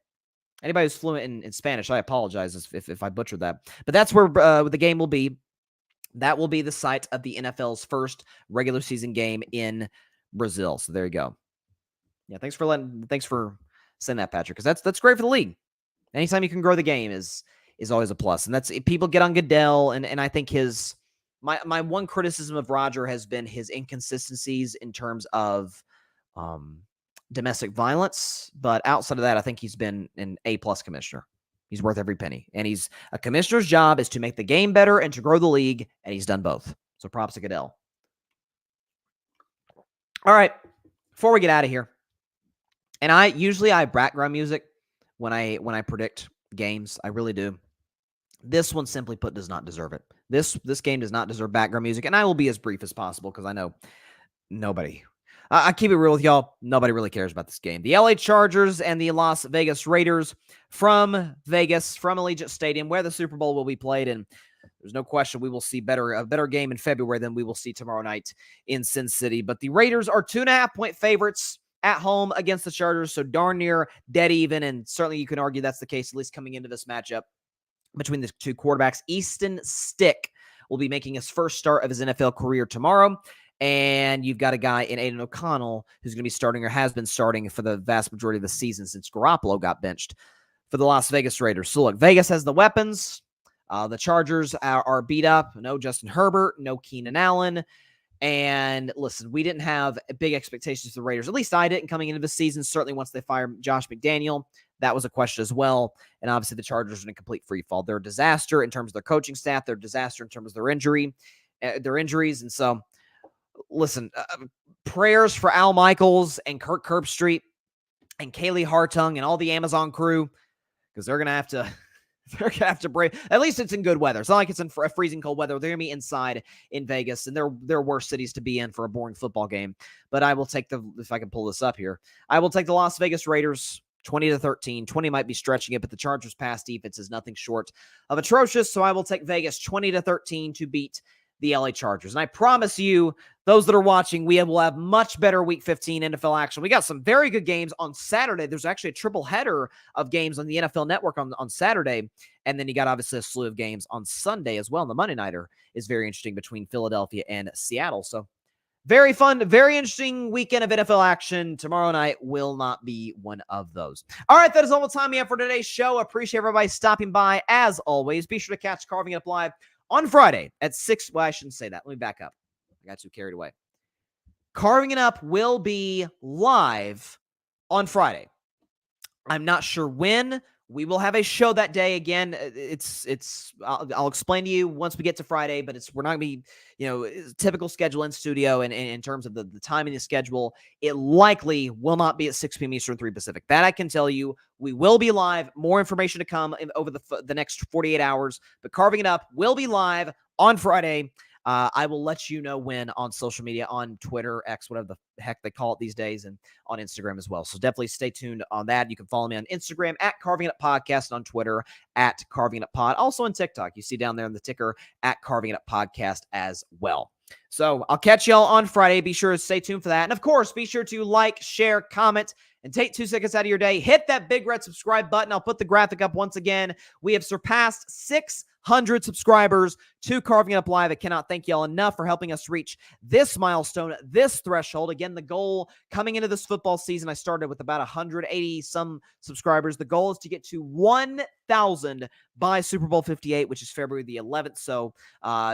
Anybody who's fluent in Spanish, I apologize if I butchered that. But that's where the game will be. That will be the site of the NFL's first regular season game in Brazil. So there you go. Yeah, thanks for saying that, Patrick, because that's great for the league. Anytime you can grow the game is always a plus. And that's, people get on Goodell, and I think my one criticism of Roger has been his inconsistencies in terms of domestic violence. But outside of that, I think he's been an A+ commissioner. He's worth every penny. And a commissioner's job is to make the game better and to grow the league, and he's done both. So props to Goodell. All right, before we get out of here, and I have background music when I predict games. I really do. This one, simply put, does not deserve it. This game does not deserve background music, and I will be as brief as possible because I know nobody. I keep it real with y'all. Nobody really cares about this game. The LA Chargers and the Las Vegas Raiders from Vegas, from Allegiant Stadium, where the Super Bowl will be played, and there's no question we will see a better game in February than we will see tomorrow night in Sin City. But the Raiders are 2.5-point favorites at home against the Chargers, so darn near dead even, and certainly you can argue that's the case, at least coming into this matchup between the two quarterbacks. Easton Stick will be making his first start of his NFL career tomorrow. And you've got a guy in Aiden O'Connell who's going to be starting or has been starting for the vast majority of the season since Garoppolo got benched for the Las Vegas Raiders. So look, Vegas has the weapons. The Chargers are beat up. No Justin Herbert, no Keenan Allen. And listen, we didn't have big expectations for the Raiders. At least I didn't coming into the season. Certainly once they fired Josh McDaniel, that was a question as well. And obviously the Chargers are in a complete free fall. They're a disaster in terms of their coaching staff. They're a disaster in terms of their injuries. And so, listen, prayers for Al Michaels and Kirk Herbstreit and Kaylee Hartung and all the Amazon crew, because they're going to have to they're going to have to break. At least it's in good weather. It's not like it's in freezing cold weather. They're going to be inside in Vegas, and they're worse cities to be in for a boring football game. But I will take if I can pull this up here, I will take the Las Vegas Raiders 20-13. 20 might be stretching it, but the Chargers' pass defense is nothing short of atrocious. So I will take Vegas 20-13 to beat the LA Chargers. And I promise you, those that are watching, we will have much better Week 15 NFL action. We got some very good games on Saturday. There's actually a triple header of games on the NFL Network on Saturday. And then you got obviously a slew of games on Sunday as well. And the Monday Nighter is very interesting between Philadelphia and Seattle. So very fun, very interesting weekend of NFL action. Tomorrow night will not be one of those. All right, that is all the time we have for today's show. Appreciate everybody stopping by. As always, be sure to catch Carving It Up Live on Friday at 6. Well, I shouldn't say that. Let me back up. I got too carried away. Carving It Up will be live on Friday. I'm not sure when. We will have a show that day. Again, I'll explain to you once we get to Friday, but we're not going to be, typical schedule in studio. And in terms of the time in the schedule, it likely will not be at 6 p.m. Eastern, 3 Pacific. That I can tell you. We will be live. More information to come over the next 48 hours, but Carving It Up will be live on Friday. I will let you know when on social media, on Twitter, X, whatever the heck they call it these days, and on Instagram as well. So definitely stay tuned on that. You can follow me on Instagram at Carving It Up Podcast, and on Twitter at Carving It Up Pod. Also on TikTok, you see down there in the ticker at Carving It Up Podcast as well. So I'll catch y'all on Friday. Be sure to stay tuned for that. And of course, be sure to like, share, comment, and take 2 seconds out of your day. Hit that big red subscribe button. I'll put the graphic up once again. We have surpassed 600 subscribers to Carving It Up Live. I cannot thank y'all enough for helping us reach this milestone, this threshold. Again, the goal coming into this football season, I started with about 180 some subscribers. The goal is to get to 1,000 by Super Bowl 58, which is February the 11th. So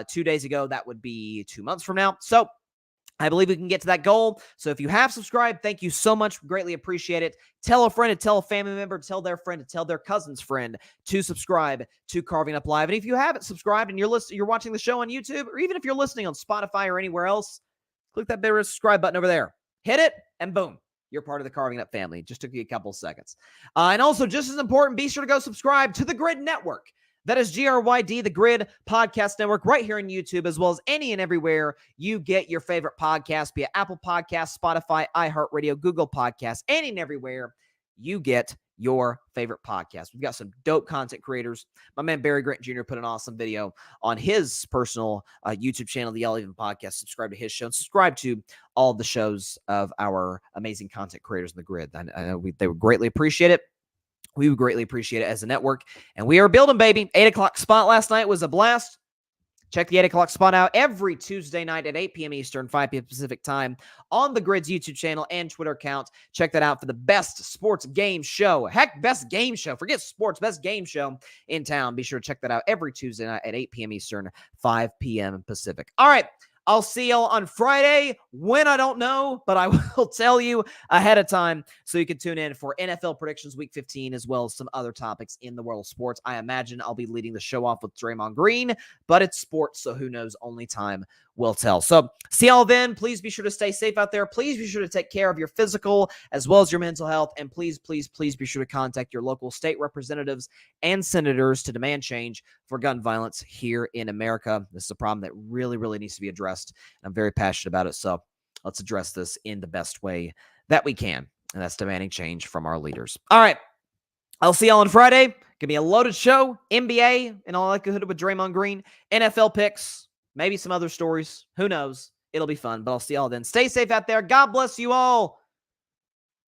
2 days ago, that would be 2 months from now. So I believe we can get to that goal. So if you have subscribed, thank you so much. Greatly appreciate it. Tell a friend to tell a family member, to tell their friend, to tell their cousin's friend to subscribe to Carving Up Live. And if you haven't subscribed and you're watching the show on YouTube, or even if you're listening on Spotify or anywhere else, click that big subscribe button over there. Hit it, and boom, you're part of the Carving Up family. Just took you a couple seconds. And also, just as important, be sure to go subscribe to the Grid Network. That is GRYD, the Grid Podcast Network, right here on YouTube, as well as any and everywhere you get your favorite podcast, be it Apple Podcasts, Spotify, iHeartRadio, Google Podcasts, any and everywhere you get your favorite podcast. We've got some dope content creators. My man Barry Grant Jr. put an awesome video on his personal YouTube channel, the Y'all Even Podcast. Subscribe to his show and subscribe to all the shows of our amazing content creators in the Grid. I know they would greatly appreciate it. We would greatly appreciate it as a network. And we are building, baby. 8 o'clock spot last night was a blast. Check the 8 o'clock spot out every Tuesday night at 8 p.m. Eastern, 5 p.m. Pacific time on the Grid's YouTube channel and Twitter account. Check that out for the best sports game show. Heck, best game show. Forget sports, best game show in town. Be sure to check that out every Tuesday night at 8 p.m. Eastern, 5 p.m. Pacific. All right. I'll see y'all on Friday. When, I don't know, but I will tell you ahead of time so you can tune in for NFL predictions Week 15, as well as some other topics in the world of sports. I imagine I'll be leading the show off with Draymond Green, but it's sports, so who knows? Only time will tell. So see y'all then. Please be sure to stay safe out there. Please be sure to take care of your physical as well as your mental health. And please, please, please be sure to contact your local state representatives and senators to demand change for gun violence here in America. This is a problem that really, really needs to be addressed. And I'm very passionate about it. So let's address this in the best way that we can. And that's demanding change from our leaders. All right. I'll see y'all on Friday. Gonna be a loaded show. NBA, in all likelihood, with Draymond Green. NFL picks. Maybe some other stories. Who knows? It'll be fun, but I'll see y'all then. Stay safe out there. God bless you all.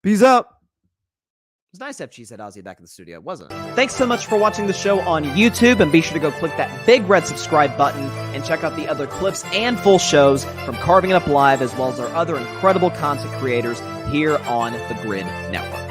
Peace out. It was nice to have Cheesehead Ozzy back in the studio, wasn't it? Thanks so much for watching the show on YouTube, and be sure to go click that big red subscribe button and check out the other clips and full shows from Carving It Up Live, as well as our other incredible content creators here on the Grid Network.